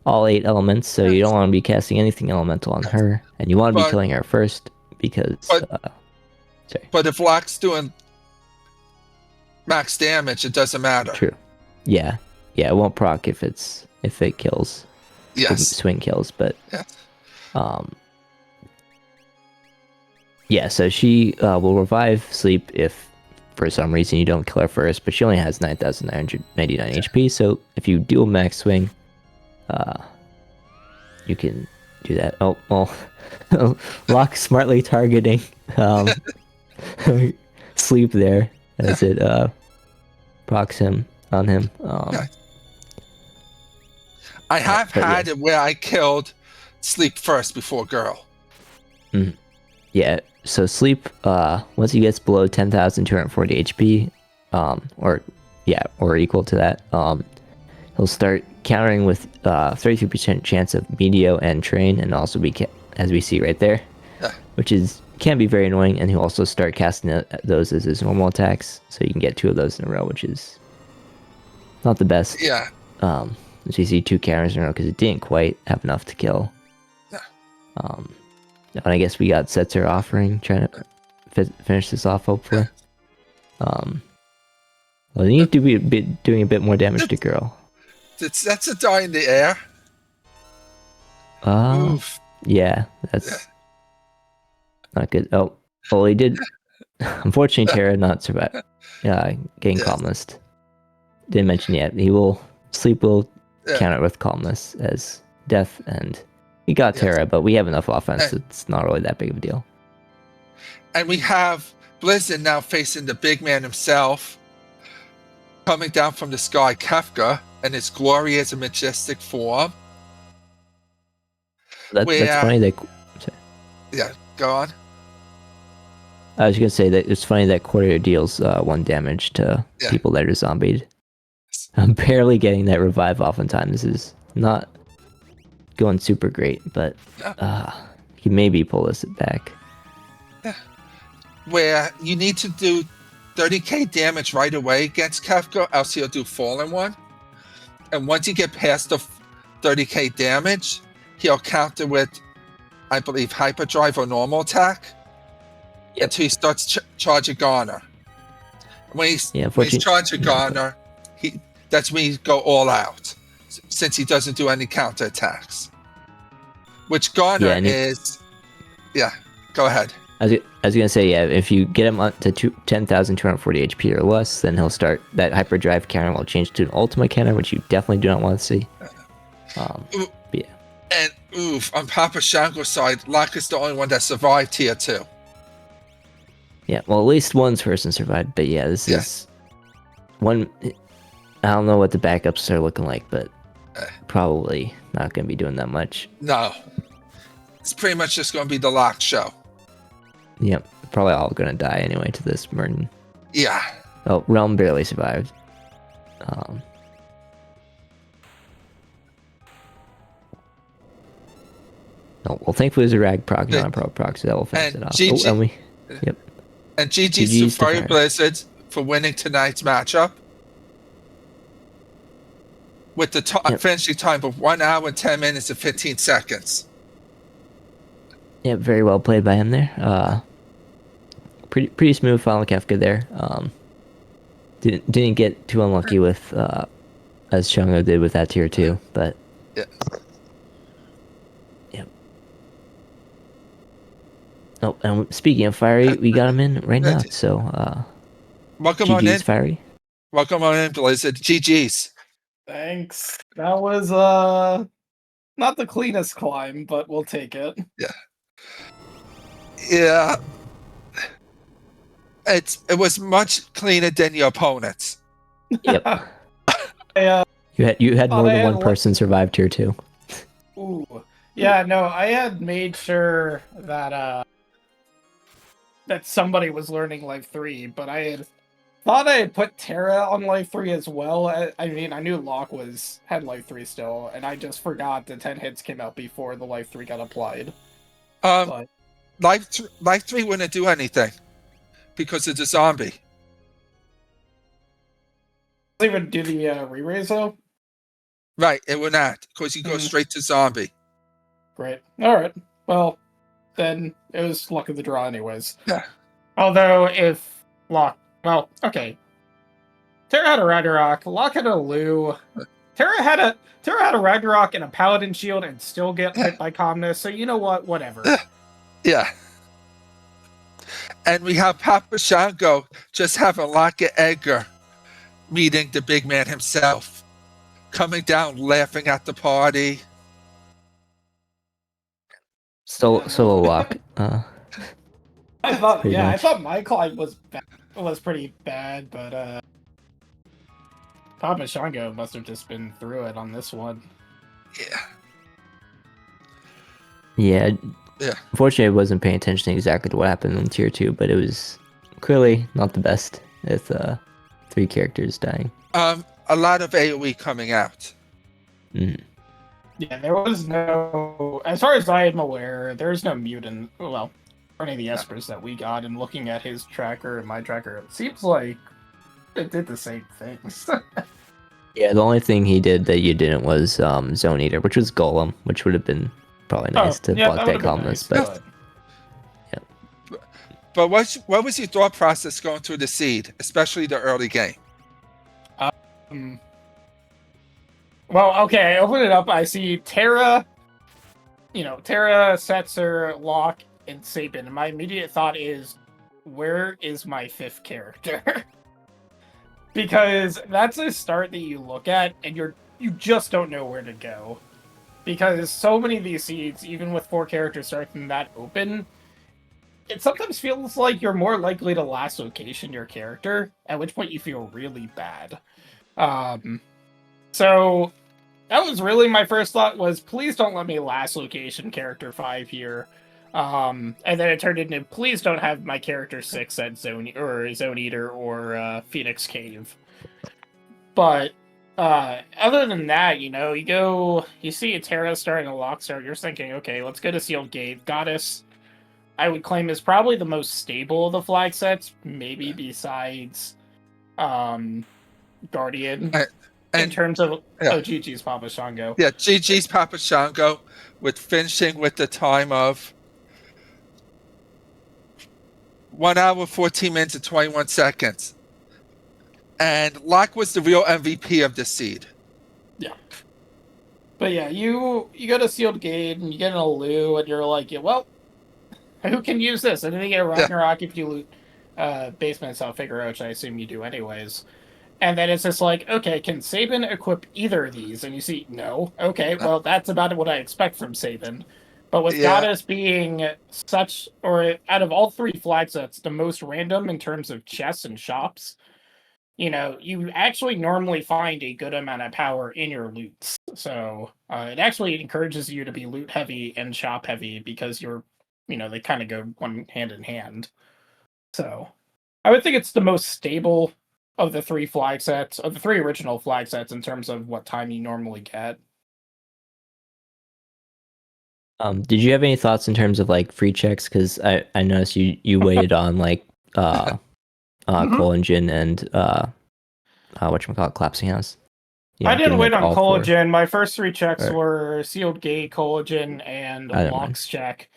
Speaker 2: all 8 elements, so you don't want to be casting anything elemental on her, and you want to be killing her first because. Sorry.
Speaker 1: But if Locke's doing max damage, it doesn't matter.
Speaker 2: True. Yeah, it won't proc if it kills.
Speaker 1: Yes.
Speaker 2: Swing kills, but
Speaker 1: yes.
Speaker 2: Yeah, so she will revive Sleep if for some reason you don't kill her first, but she only has 9,999 HP, so if you do a max swing, you can do that. Oh, well, Locke smartly targeting Sleep there as it procs on him.
Speaker 1: I have had it where I killed Sleep first before Girl.
Speaker 2: Yeah, so Sleep, once he gets below 10,240 HP, or equal to that, he'll start countering with 33% chance of Meteor and Train, and also as we see right there, which can be very annoying, and he'll also start casting those as his normal attacks, so you can get 2 of those in a row, which is not the best.
Speaker 1: Yeah.
Speaker 2: As you see 2 counters in a row, because it didn't quite have enough to kill.
Speaker 1: Yeah.
Speaker 2: And I guess we got Setzer offering, trying to finish this off, hopefully. Well, they need to be doing a bit more damage to Girl.
Speaker 1: That's a die in the air. Oof.
Speaker 2: Yeah, that's not good. Oh, well, he did. Unfortunately, Terra not survive. Getting Calmness. Didn't mention yet. Sleep will counter with Calmness as death, and he got Terra, but we have enough offense. It's not really that big of a deal.
Speaker 1: And we have Blizzard now facing the big man himself, coming down from the sky, Kefka, and his glorious and majestic form.
Speaker 2: That's funny.
Speaker 1: Yeah, go on.
Speaker 2: I was going to say that it's funny that Quarter deals 1 damage to people that are zombied. I'm barely getting that revive off in time. This is not going super great, but he maybe pull this back.
Speaker 1: Where you need to do 30k damage right away against Kefka, else he'll do Fallen One. And once you get past the 30k damage, he'll counter with, I believe, Hyperdrive or normal attack until he starts charging Garner. When he's charging Garner, that's when he go all out, since he doesn't do any counter attacks. Which Garner is... Yeah, go ahead.
Speaker 2: I was going to say, if you get him up to 10,240 HP or less, then he'll start... That Hyperdrive counter will change to an Ultima counter, which you definitely do not want to see. Yeah.
Speaker 1: And on PapaShongo's side, Locke is the only one that survived tier 2.
Speaker 2: Yeah, well, at least one person survived, but yeah, this is... One... I don't know what the backups are looking like, but probably not going to be doing that much.
Speaker 1: No. It's pretty much just going to be the Locke show.
Speaker 2: Yep, probably all going to die anyway to this Merton.
Speaker 1: Yeah.
Speaker 2: Oh, Realm barely survived. Oh, well, thankfully there's a rag proc, not a pro proc, so that will finish it off.
Speaker 1: And GG's to FieryBlizzard for winning tonight's matchup. With the finishing time of 1 hour and 10 minutes and 15 seconds.
Speaker 2: Yep, very well played by him there. Pretty smooth final Kefka there. Didn't get too unlucky with as Shongo did with that tier 2, but
Speaker 1: yep.
Speaker 2: Oh, and speaking of Fiery, we got him in right now. So
Speaker 1: welcome
Speaker 2: GG's
Speaker 1: on in,
Speaker 2: Fiery.
Speaker 1: Welcome on in, Blizzard. GG's.
Speaker 4: Thanks. That was Not the cleanest climb, but we'll take it.
Speaker 1: Yeah. It was much cleaner than your opponents.
Speaker 2: Yep.
Speaker 4: I,
Speaker 2: You had
Speaker 4: thought
Speaker 2: more
Speaker 4: I
Speaker 2: than
Speaker 4: had
Speaker 2: one person survive tier 2.
Speaker 4: ooh. Yeah, no, I had made sure that that somebody was learning Life 3, but I had thought I had put Terra on Life 3 as well. I mean, I knew Locke had Life 3 still, and I just forgot the 10 hits came out before the Life 3 got applied. But
Speaker 1: Life 3 wouldn't do anything because it's a zombie.
Speaker 4: doesn't even do the re-raise though?
Speaker 1: Right, it would not, because you go straight to zombie.
Speaker 4: Great. Alright. Well, then it was luck of the draw anyways.
Speaker 1: Yeah.
Speaker 4: Although if Locke... Well, okay. Terra had a Ragnarok, Locke had a Lu. Terra had a Ragnarok and a Paladin shield and still get hit by Calmness, so you know what? Whatever.
Speaker 1: Yeah. And we have PapaShongo just having Locke and Edgar meeting the big man himself. Coming down, laughing at the party.
Speaker 2: Solo Locke.
Speaker 4: I thought,
Speaker 2: pretty
Speaker 4: I
Speaker 2: much.
Speaker 4: thought my climb was pretty bad, but PapaShongo must have just been through it on this one.
Speaker 2: Yeah.
Speaker 1: Yeah.
Speaker 2: Unfortunately, I wasn't paying attention exactly to what happened in tier 2, but it was clearly not the best with 3 characters dying.
Speaker 1: A lot of AoE coming out.
Speaker 2: Mm.
Speaker 4: Yeah, there was no... As far as I am aware, there's no mutant... Well, for any of the espers that we got, and looking at his tracker and my tracker, it seems like it did the same things.
Speaker 2: Yeah, the only thing he did that you didn't was Zone Eater, which was Golem, which would have been probably nice to block that calmness.
Speaker 4: Nice,
Speaker 2: but
Speaker 1: But what was your thought process going through the seed, especially the early game?
Speaker 4: Well, okay, I open it up, I see Terra, Terra, Setzer, Locke, and Sabin, and my immediate thought is, where is my 5th character? Because that's a start that you look at, and you just don't know where to go. Because so many of these seeds, even with 4 characters starting that open, it sometimes feels like you're more likely to last location your character, at which point you feel really bad. So that was really my first thought was, please don't let me last location character 5 here. And then it turned into, please don't have my character 6 at Zone Eater or Phoenix Cave. But other than that, you see a Terra starting a Locke start, you're thinking, okay, let's go to Sealed Gate. Goddess, I would claim, is probably the most stable of the flag sets, maybe besides Guardian. In terms of GG's PapaShongo.
Speaker 1: Yeah, GG's PapaShongo with finishing with the time of 1 hour, 14 minutes, and 21 seconds. And Locke was the real MVP of this seed.
Speaker 4: Yeah. But yeah, you go to Sealed Gate and you get an Alu and you're like, yeah, well, who can use this? And then you get Ragnarok if you loot Basement South Figaro, which I assume you do anyways. And then it's just like, okay, can Sabin equip either of these? And you see, no. Okay, well, that's about what I expect from Sabin. But with Goddess being such, or out of all 3 flag sets, the most random in terms of chests and shops, you actually normally find a good amount of power in your loots. So it actually encourages you to be loot heavy and shop heavy because they kind of go one hand in hand. So I would think it's the most stable of the 3 flag sets, of the 3 original flag sets in terms of what time you normally get.
Speaker 2: Did you have any thoughts in terms of like free checks? Because I noticed you waited on like Collagen and whatchamacallit, Collapsing House.
Speaker 4: I didn't wait on Collagen. My first 3 checks were Sealed Gate, Collagen, and Locke's check.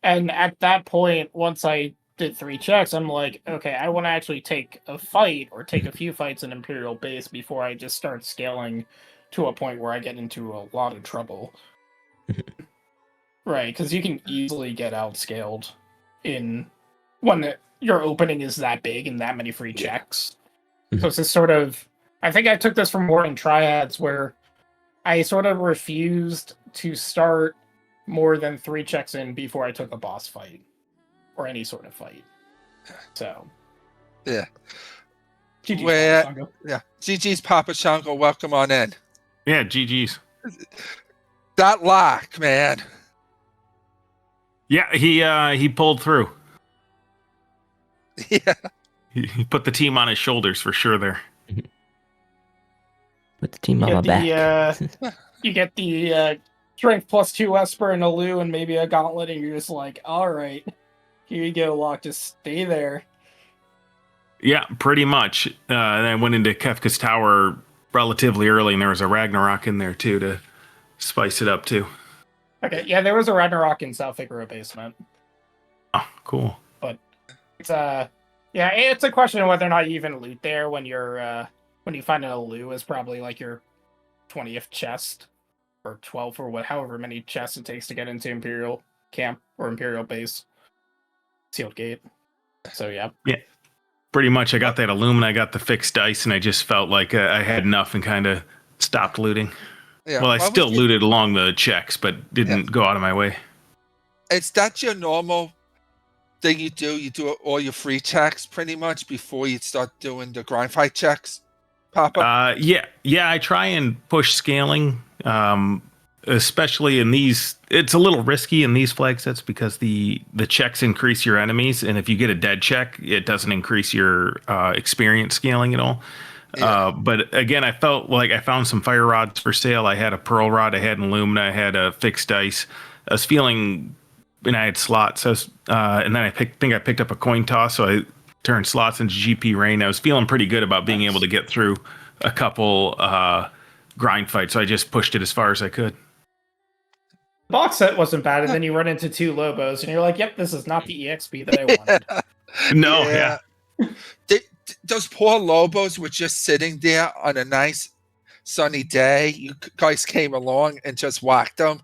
Speaker 4: And at that point, once I did 3 checks, I'm like, okay, I want to actually take a fight or take a few fights in Imperial Base before I just start scaling to a point where I get into a lot of trouble. Right, because you can easily get outscaled when your opening is that big and that many free checks. So it's this sort of... I think I took this from War in Triads where I sort of refused to start more than 3 checks in before I took a boss fight or any sort of fight. So,
Speaker 1: Yeah.
Speaker 4: GG's
Speaker 1: Where-
Speaker 4: PapaShongo.
Speaker 1: Yeah. GG's PapaShongo, welcome on in.
Speaker 5: Yeah, GG's.
Speaker 1: That lock, man.
Speaker 5: Yeah, he pulled through.
Speaker 1: Yeah.
Speaker 5: He put the team on his shoulders for sure there.
Speaker 2: Put the team on my back.
Speaker 4: You get the strength +2 Esper and a Lu and maybe a gauntlet, and you're just like, all right, here you go, Locke, just stay there.
Speaker 5: Yeah, pretty much. And I went into Kefka's Tower relatively early, and there was a Ragnarok in there too to spice it up too.
Speaker 4: Okay, yeah, there was a Ragnarok in South Figaro basement.
Speaker 5: Oh, cool.
Speaker 4: It's yeah, it's a question of whether or not you even loot there when you're when you find an Alu is probably like your 20th chest or 12th or however many chests it takes to get into Imperial camp or Imperial base. Sealed gate. So yeah.
Speaker 5: Pretty much, I got that Illumina, I got the fixed dice, and I just felt like I had enough and kind of stopped looting.
Speaker 1: Yeah.
Speaker 5: Well, I
Speaker 1: Why
Speaker 5: still
Speaker 1: would you-
Speaker 5: looted along the checks, but didn't go out of my way.
Speaker 1: Is that your normal thing you do? You do all your free checks pretty much before you start doing the grind fight checks, Papa?
Speaker 5: Yeah, I try and push scaling, especially in these. It's a little risky in these flag sets because the checks increase your enemies, and if you get a dead check, it doesn't increase your experience scaling at all.
Speaker 1: Yeah.
Speaker 5: But again, I felt like I found some fire rods for sale. I had a pearl rod, I had an Illumina, I had a fixed dice. I was feeling, and I had slots. And then I picked up a coin toss, so I turned slots into GP rain. I was feeling pretty good about being able to get through a couple grind fights, so I just pushed it as far as I could.
Speaker 4: The box set wasn't bad, and then you run into 2 Lobos, and you're like, yep, this is not the EXP that I wanted.
Speaker 5: No, yeah.
Speaker 1: Those poor Lobos were just sitting there on a nice sunny day. You guys came along and just whacked them.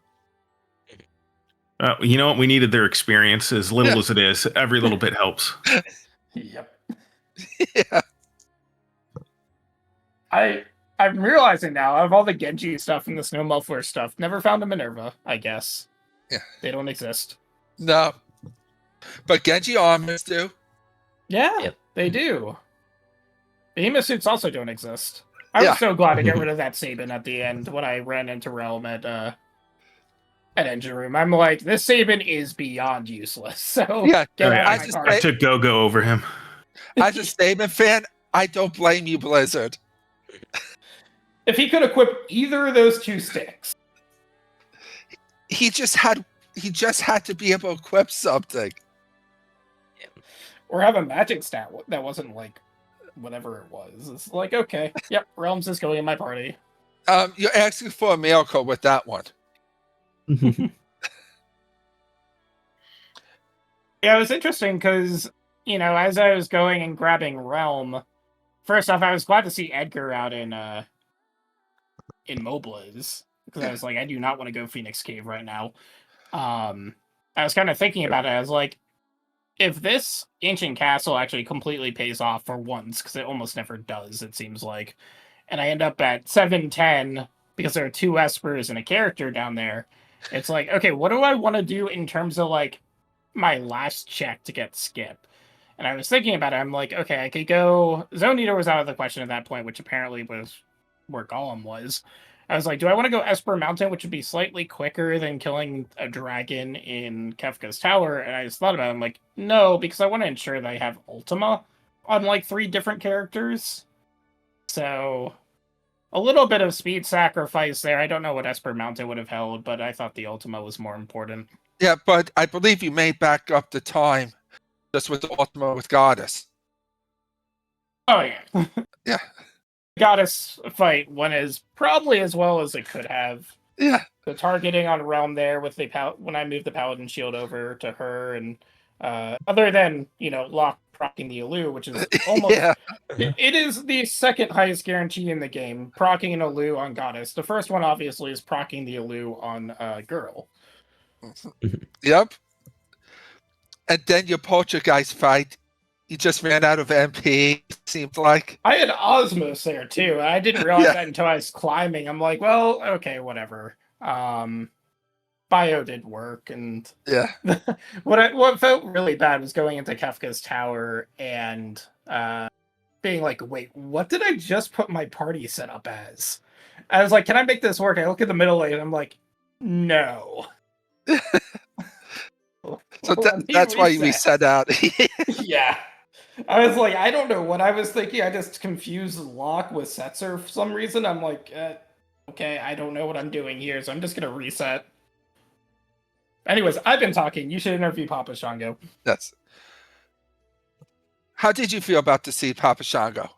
Speaker 5: You know what? We needed their experience, as little as it is. Every little bit helps.
Speaker 4: Yep.
Speaker 1: Yeah.
Speaker 4: I'm realizing now, out of all the Genji stuff and the Snow Muffler stuff, never found a Minerva, I guess.
Speaker 1: Yeah.
Speaker 4: They don't exist.
Speaker 1: No. But Genji armors do.
Speaker 4: Yeah,
Speaker 2: Yep.
Speaker 4: they do. Behemoth suits also don't exist. I was so glad to get rid of that Sabin at the end when I ran into Realm at Engine Room. I'm like, this Sabin is beyond useless. So
Speaker 1: Yeah.
Speaker 4: get
Speaker 5: Yeah,
Speaker 4: out of my car.
Speaker 5: I took Go-Go over him.
Speaker 1: As a Statement fan, I don't blame you, Blizzard.
Speaker 4: If he could equip either of those 2 sticks.
Speaker 1: He just had to be able to equip something.
Speaker 4: Or have a magic stat that wasn't like whatever it was. It's like, okay, yep, Realms is going in my party.
Speaker 1: You're asking for a miracle with that one.
Speaker 4: Yeah, it was interesting because, you know, as I was going and grabbing Realm, first off, I was glad to see Edgar out in Mobliz, because I was like, I do not want to go Phoenix Cave right now. I was kind of thinking about it. I was like, if this Ancient Castle actually completely pays off for once, because it almost never does, it seems like, and I end up at 710 because there are 2 Espers and a character down there, it's like, okay, what do I want to do in terms of, like, my last check to get Skip? And I was thinking about it. I'm like, okay, I could go... Zone Eater was out of the question at that point, which apparently was where Golem was. I was like, do I want to go Esper Mountain, which would be slightly quicker than killing a dragon in Kefka's Tower? And I just thought about it. I'm like, no, because I want to ensure that I have Ultima on, like, 3 different characters. So, a little bit of speed sacrifice there. I don't know what Esper Mountain would have held, but I thought the Ultima was more important.
Speaker 1: Yeah, but I believe you made back up the time just with the Ultima with Goddess.
Speaker 4: Oh, yeah.
Speaker 1: Yeah.
Speaker 4: Goddess fight went as probably as well as it could have.
Speaker 1: Yeah.
Speaker 4: The targeting on Realm there with the when I moved the Paladin shield over to her, and other than, you know, Locke proccing the Alu, which is almost
Speaker 1: Yeah.
Speaker 4: it is the second highest guarantee in the game, proccing an Alu on Goddess. The first one obviously is proccing the Alu on Girl.
Speaker 1: Yep. And then your Poltergeist fight You just ran out of MP, seems like.
Speaker 4: I had Osmos there too. I didn't realize
Speaker 1: Yeah.
Speaker 4: that until I was climbing. I'm like, well, okay, whatever. Bio did work, and
Speaker 1: Yeah.
Speaker 4: what felt really bad was going into Kefka's tower and being like, wait, what did I just put my party set up as? I was like, can I make this work? I look at the middle lane and I'm like, no.
Speaker 1: So
Speaker 4: Let me
Speaker 1: that's why we set out.
Speaker 4: Yeah. I was like, I don't know what I was thinking. I just confused Locke with Setzer for some reason. I'm like, okay, I don't know what I'm doing here, so I'm just going to reset. Anyways, I've been talking. You should interview PapaShongo.
Speaker 1: That's. How did you feel about the seed PapaShongo?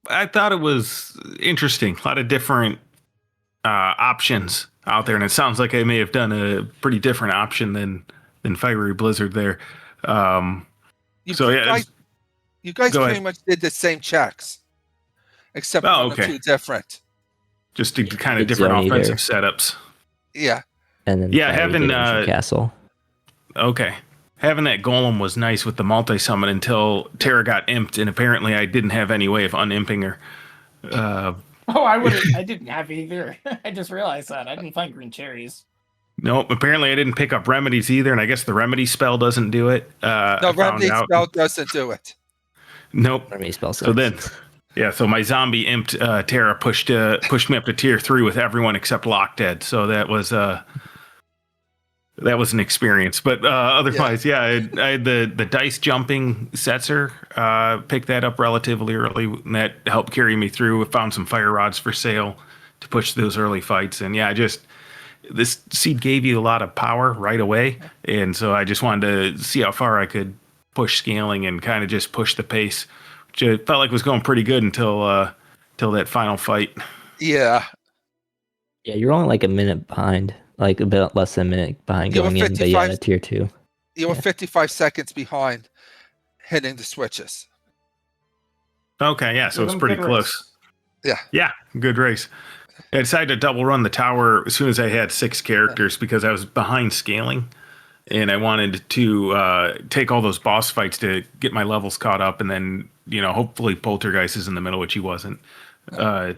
Speaker 5: I thought it was interesting. A lot of different options out there, and it sounds like I may have done a pretty different option than FieryBlizzard there.
Speaker 1: You
Speaker 5: So yeah,
Speaker 1: guys, you guys
Speaker 5: go
Speaker 1: pretty
Speaker 5: ahead.
Speaker 1: much did the same checks, except
Speaker 5: Oh,
Speaker 1: one or
Speaker 5: okay.
Speaker 1: two different.
Speaker 5: just to kind of
Speaker 2: Big
Speaker 5: different
Speaker 2: zone
Speaker 5: offensive
Speaker 2: eater.
Speaker 5: setups.
Speaker 1: Yeah.
Speaker 2: And then
Speaker 5: Yeah,
Speaker 2: Fiery
Speaker 5: having,
Speaker 2: did Ancient Castle.
Speaker 5: Okay. Having that golem was nice with the multi-summon until Terra got imped, and apparently I didn't have any way of unimping her.
Speaker 4: Oh, I didn't have either. I just realized that. I didn't find green cherries.
Speaker 5: Nope, apparently I didn't pick up remedies either, and I guess the remedy spell doesn't do it.
Speaker 1: No,
Speaker 5: I found
Speaker 1: remedy
Speaker 5: out.
Speaker 1: spell doesn't do it.
Speaker 5: Nope.
Speaker 2: Remedy spell
Speaker 5: So then,
Speaker 2: sucks.
Speaker 5: yeah, so my zombie imped Terra pushed me up to tier 3 with everyone except Lock dead. So that was an experience. But otherwise, yeah, I had the dice jumping Setzer, picked that up relatively early, and that helped carry me through. I found some fire rods for sale to push those early fights. And yeah, this seed gave you a lot of power right away. And so I just wanted to see how far I could push scaling and kind of just push the pace, which I felt like was going pretty good until that final fight.
Speaker 1: Yeah.
Speaker 2: Yeah, you're only like a minute behind, like a bit less than a minute behind
Speaker 1: You were
Speaker 2: going in, but yeah,
Speaker 1: 55
Speaker 2: tier 2.
Speaker 1: You were
Speaker 2: Yeah.
Speaker 1: 55 seconds behind hitting the switches.
Speaker 5: Okay, yeah, so it's
Speaker 4: Good
Speaker 5: pretty
Speaker 4: race.
Speaker 5: close.
Speaker 1: Yeah.
Speaker 5: Yeah, good race. I decided to double run the tower as soon as I had 6 characters because I was behind scaling, and I wanted to take all those boss fights to get my levels caught up, and then hopefully Poltergeist is in the middle, which he wasn't, so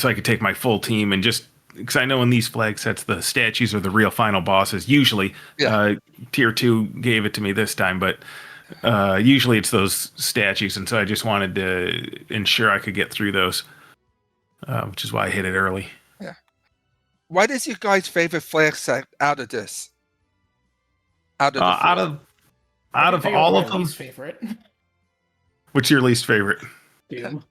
Speaker 5: I could take my full team and just because I know in these flag sets the statues are the real final bosses. Usually, tier 2 gave it to me this time, but usually it's those statues, and so I just wanted to ensure I could get through those. Which is why I hit it early.
Speaker 1: Yeah. What is your guys' favorite flag set out of this? Out of the
Speaker 5: Out
Speaker 4: I
Speaker 5: of
Speaker 4: think
Speaker 5: all
Speaker 4: my
Speaker 5: of them,
Speaker 4: least favorite.
Speaker 5: what's your least favorite?
Speaker 4: Doom.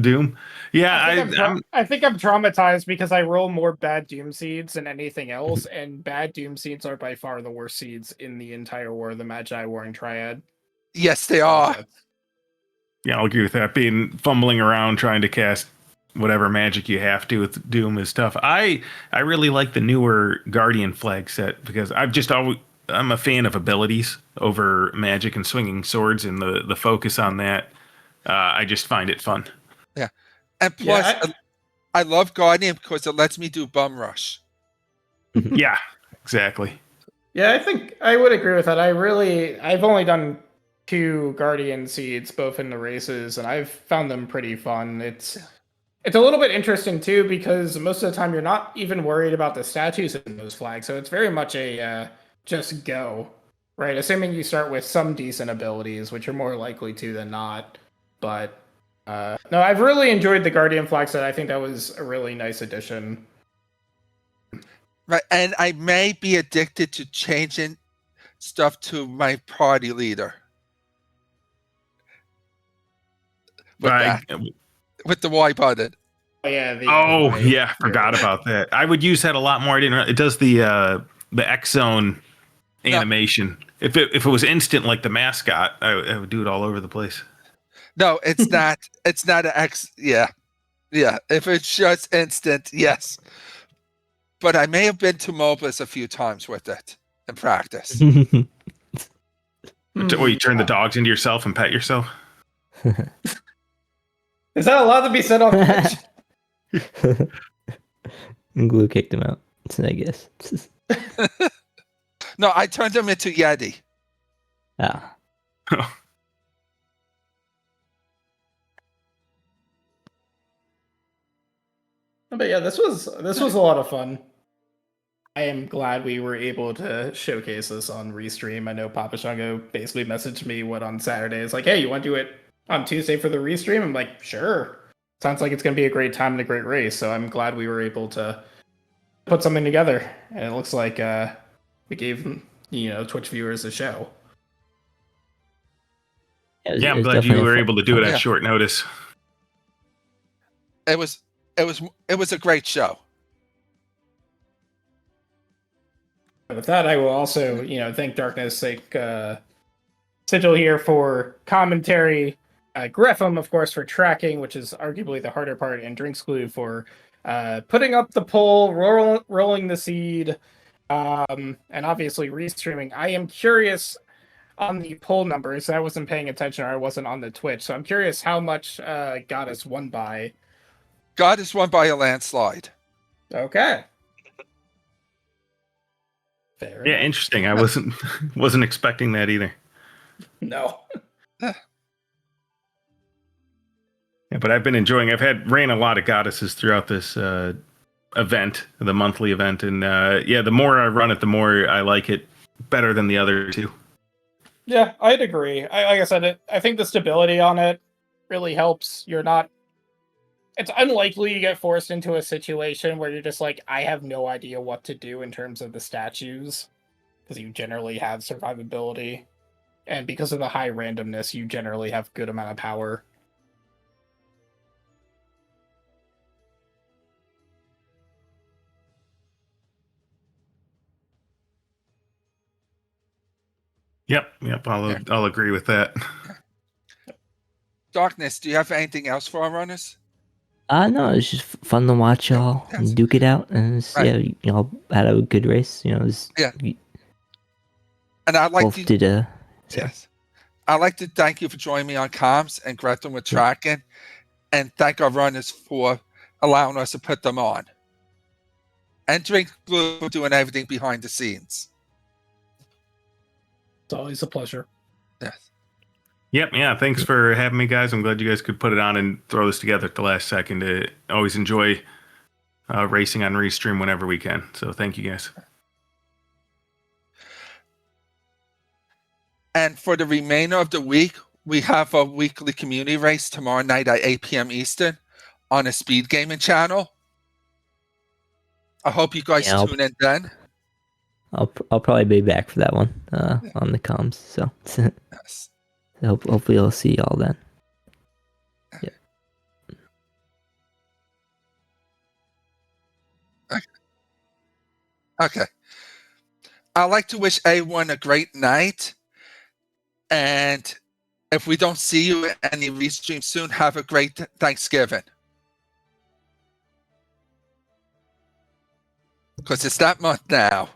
Speaker 5: Doom. Yeah,
Speaker 4: I think I'm traumatized because I roll more bad Doom seeds than anything else, and bad Doom seeds are by far the worst seeds in the entire War of the Magi Warring Triad.
Speaker 1: Yes, they are.
Speaker 5: Yeah, I'll agree with that. Being fumbling around trying to cast whatever magic you have to with Doom is tough. I really like the newer Guardian flag set because I'm a fan of abilities over magic and swinging swords, and the focus on that. I just find it fun.
Speaker 1: Yeah, and plus, I love Guardian because it lets me do bum rush.
Speaker 5: Yeah, exactly.
Speaker 4: Yeah, I think I would agree with that. I've only done 2 Guardian seeds, both in the races, and I've found them pretty fun. It's a little bit interesting too because most of the time you're not even worried about the statues in those flags, so it's very much a just go, right? Assuming you start with some decent abilities, which are more likely to than not. But no, I've really enjoyed the Guardian flag set. I think that was a really nice addition.
Speaker 1: Right, and I may be addicted to changing stuff to my party leader. With the Y button.
Speaker 4: Oh yeah.
Speaker 5: Yeah, forgot about that. I would use that a lot more. It does the X Zone animation. If it was instant like the mascot, I would do it all over the place.
Speaker 1: No, it's not. It's not an X. Yeah. If it's just instant, yes. But I may have been to Mobus a few times with it in practice.
Speaker 5: Or you turn the dogs into yourself and pet yourself.
Speaker 4: Is that allowed to be said on Twitch?
Speaker 2: And Glue kicked him out. I guess.
Speaker 1: No, I turned him into Yeti.
Speaker 2: Ah.
Speaker 4: But yeah, this was a lot of fun. I am glad we were able to showcase this on Restream. I know PapaShongo basically messaged me on Saturday. It's like, hey, you want to do it on Tuesday for the Restream? I'm like, sure. Sounds like it's going to be a great time and a great race. So I'm glad we were able to put something together. And it looks like we gave Twitch viewers a show.
Speaker 5: Yeah, I'm glad you were able to do it at short notice.
Speaker 1: It was a great show.
Speaker 4: With that, I will also, thank Darkness, thank Sigil here for commentary, Griffum, of course, for tracking, which is arguably the harder part, and Drinks Glue for putting up the poll, rolling the seed, and obviously restreaming. I am curious on the poll numbers. I wasn't paying attention, or I wasn't on the Twitch, so I'm curious how much Goddess won by.
Speaker 1: Goddess won by a landslide.
Speaker 4: Okay. Fair enough.
Speaker 5: Interesting. I wasn't expecting that either.
Speaker 4: No.
Speaker 5: Yeah, but I've been enjoying. Ran a lot of goddesses throughout this event, the monthly event, and the more I run it, the more I like it better than the other two.
Speaker 4: Yeah, I'd agree. Like I said, I think the stability on it really helps. It's unlikely you get forced into a situation where you're just like, I have no idea what to do in terms of the statues, because you generally have survivability, and because of the high randomness, you generally have good amount of power.
Speaker 5: Yep. I'll agree with that.
Speaker 1: Darkness, do you have anything else for our runners?
Speaker 2: No, it's just fun to watch y'all duke it out, and y'all had a good race.
Speaker 1: And I'd like to I'd like to thank you for joining me on comms and Gretel with tracking, and thank our runners for allowing us to put them on, and Drink Glue for doing everything behind the scenes.
Speaker 4: It's always a pleasure.
Speaker 1: Yes.
Speaker 5: Yep. Yeah. Thanks for having me, guys. I'm glad you guys could put it on and throw this together at the last second. I always enjoy racing on Restream whenever we can. So thank you, guys.
Speaker 1: And for the remainder of the week, we have a weekly community race tomorrow night at 8 p.m. Eastern on a speed gaming channel. I hope you guys tune in then.
Speaker 2: I'll probably be back for that one on the comms. So.
Speaker 1: Yes.
Speaker 2: Hopefully I'll see y'all then. Yeah.
Speaker 1: Okay. I'd like to wish everyone a great night. And if we don't see you in any restream soon, have a great Thanksgiving. Because it's that month now.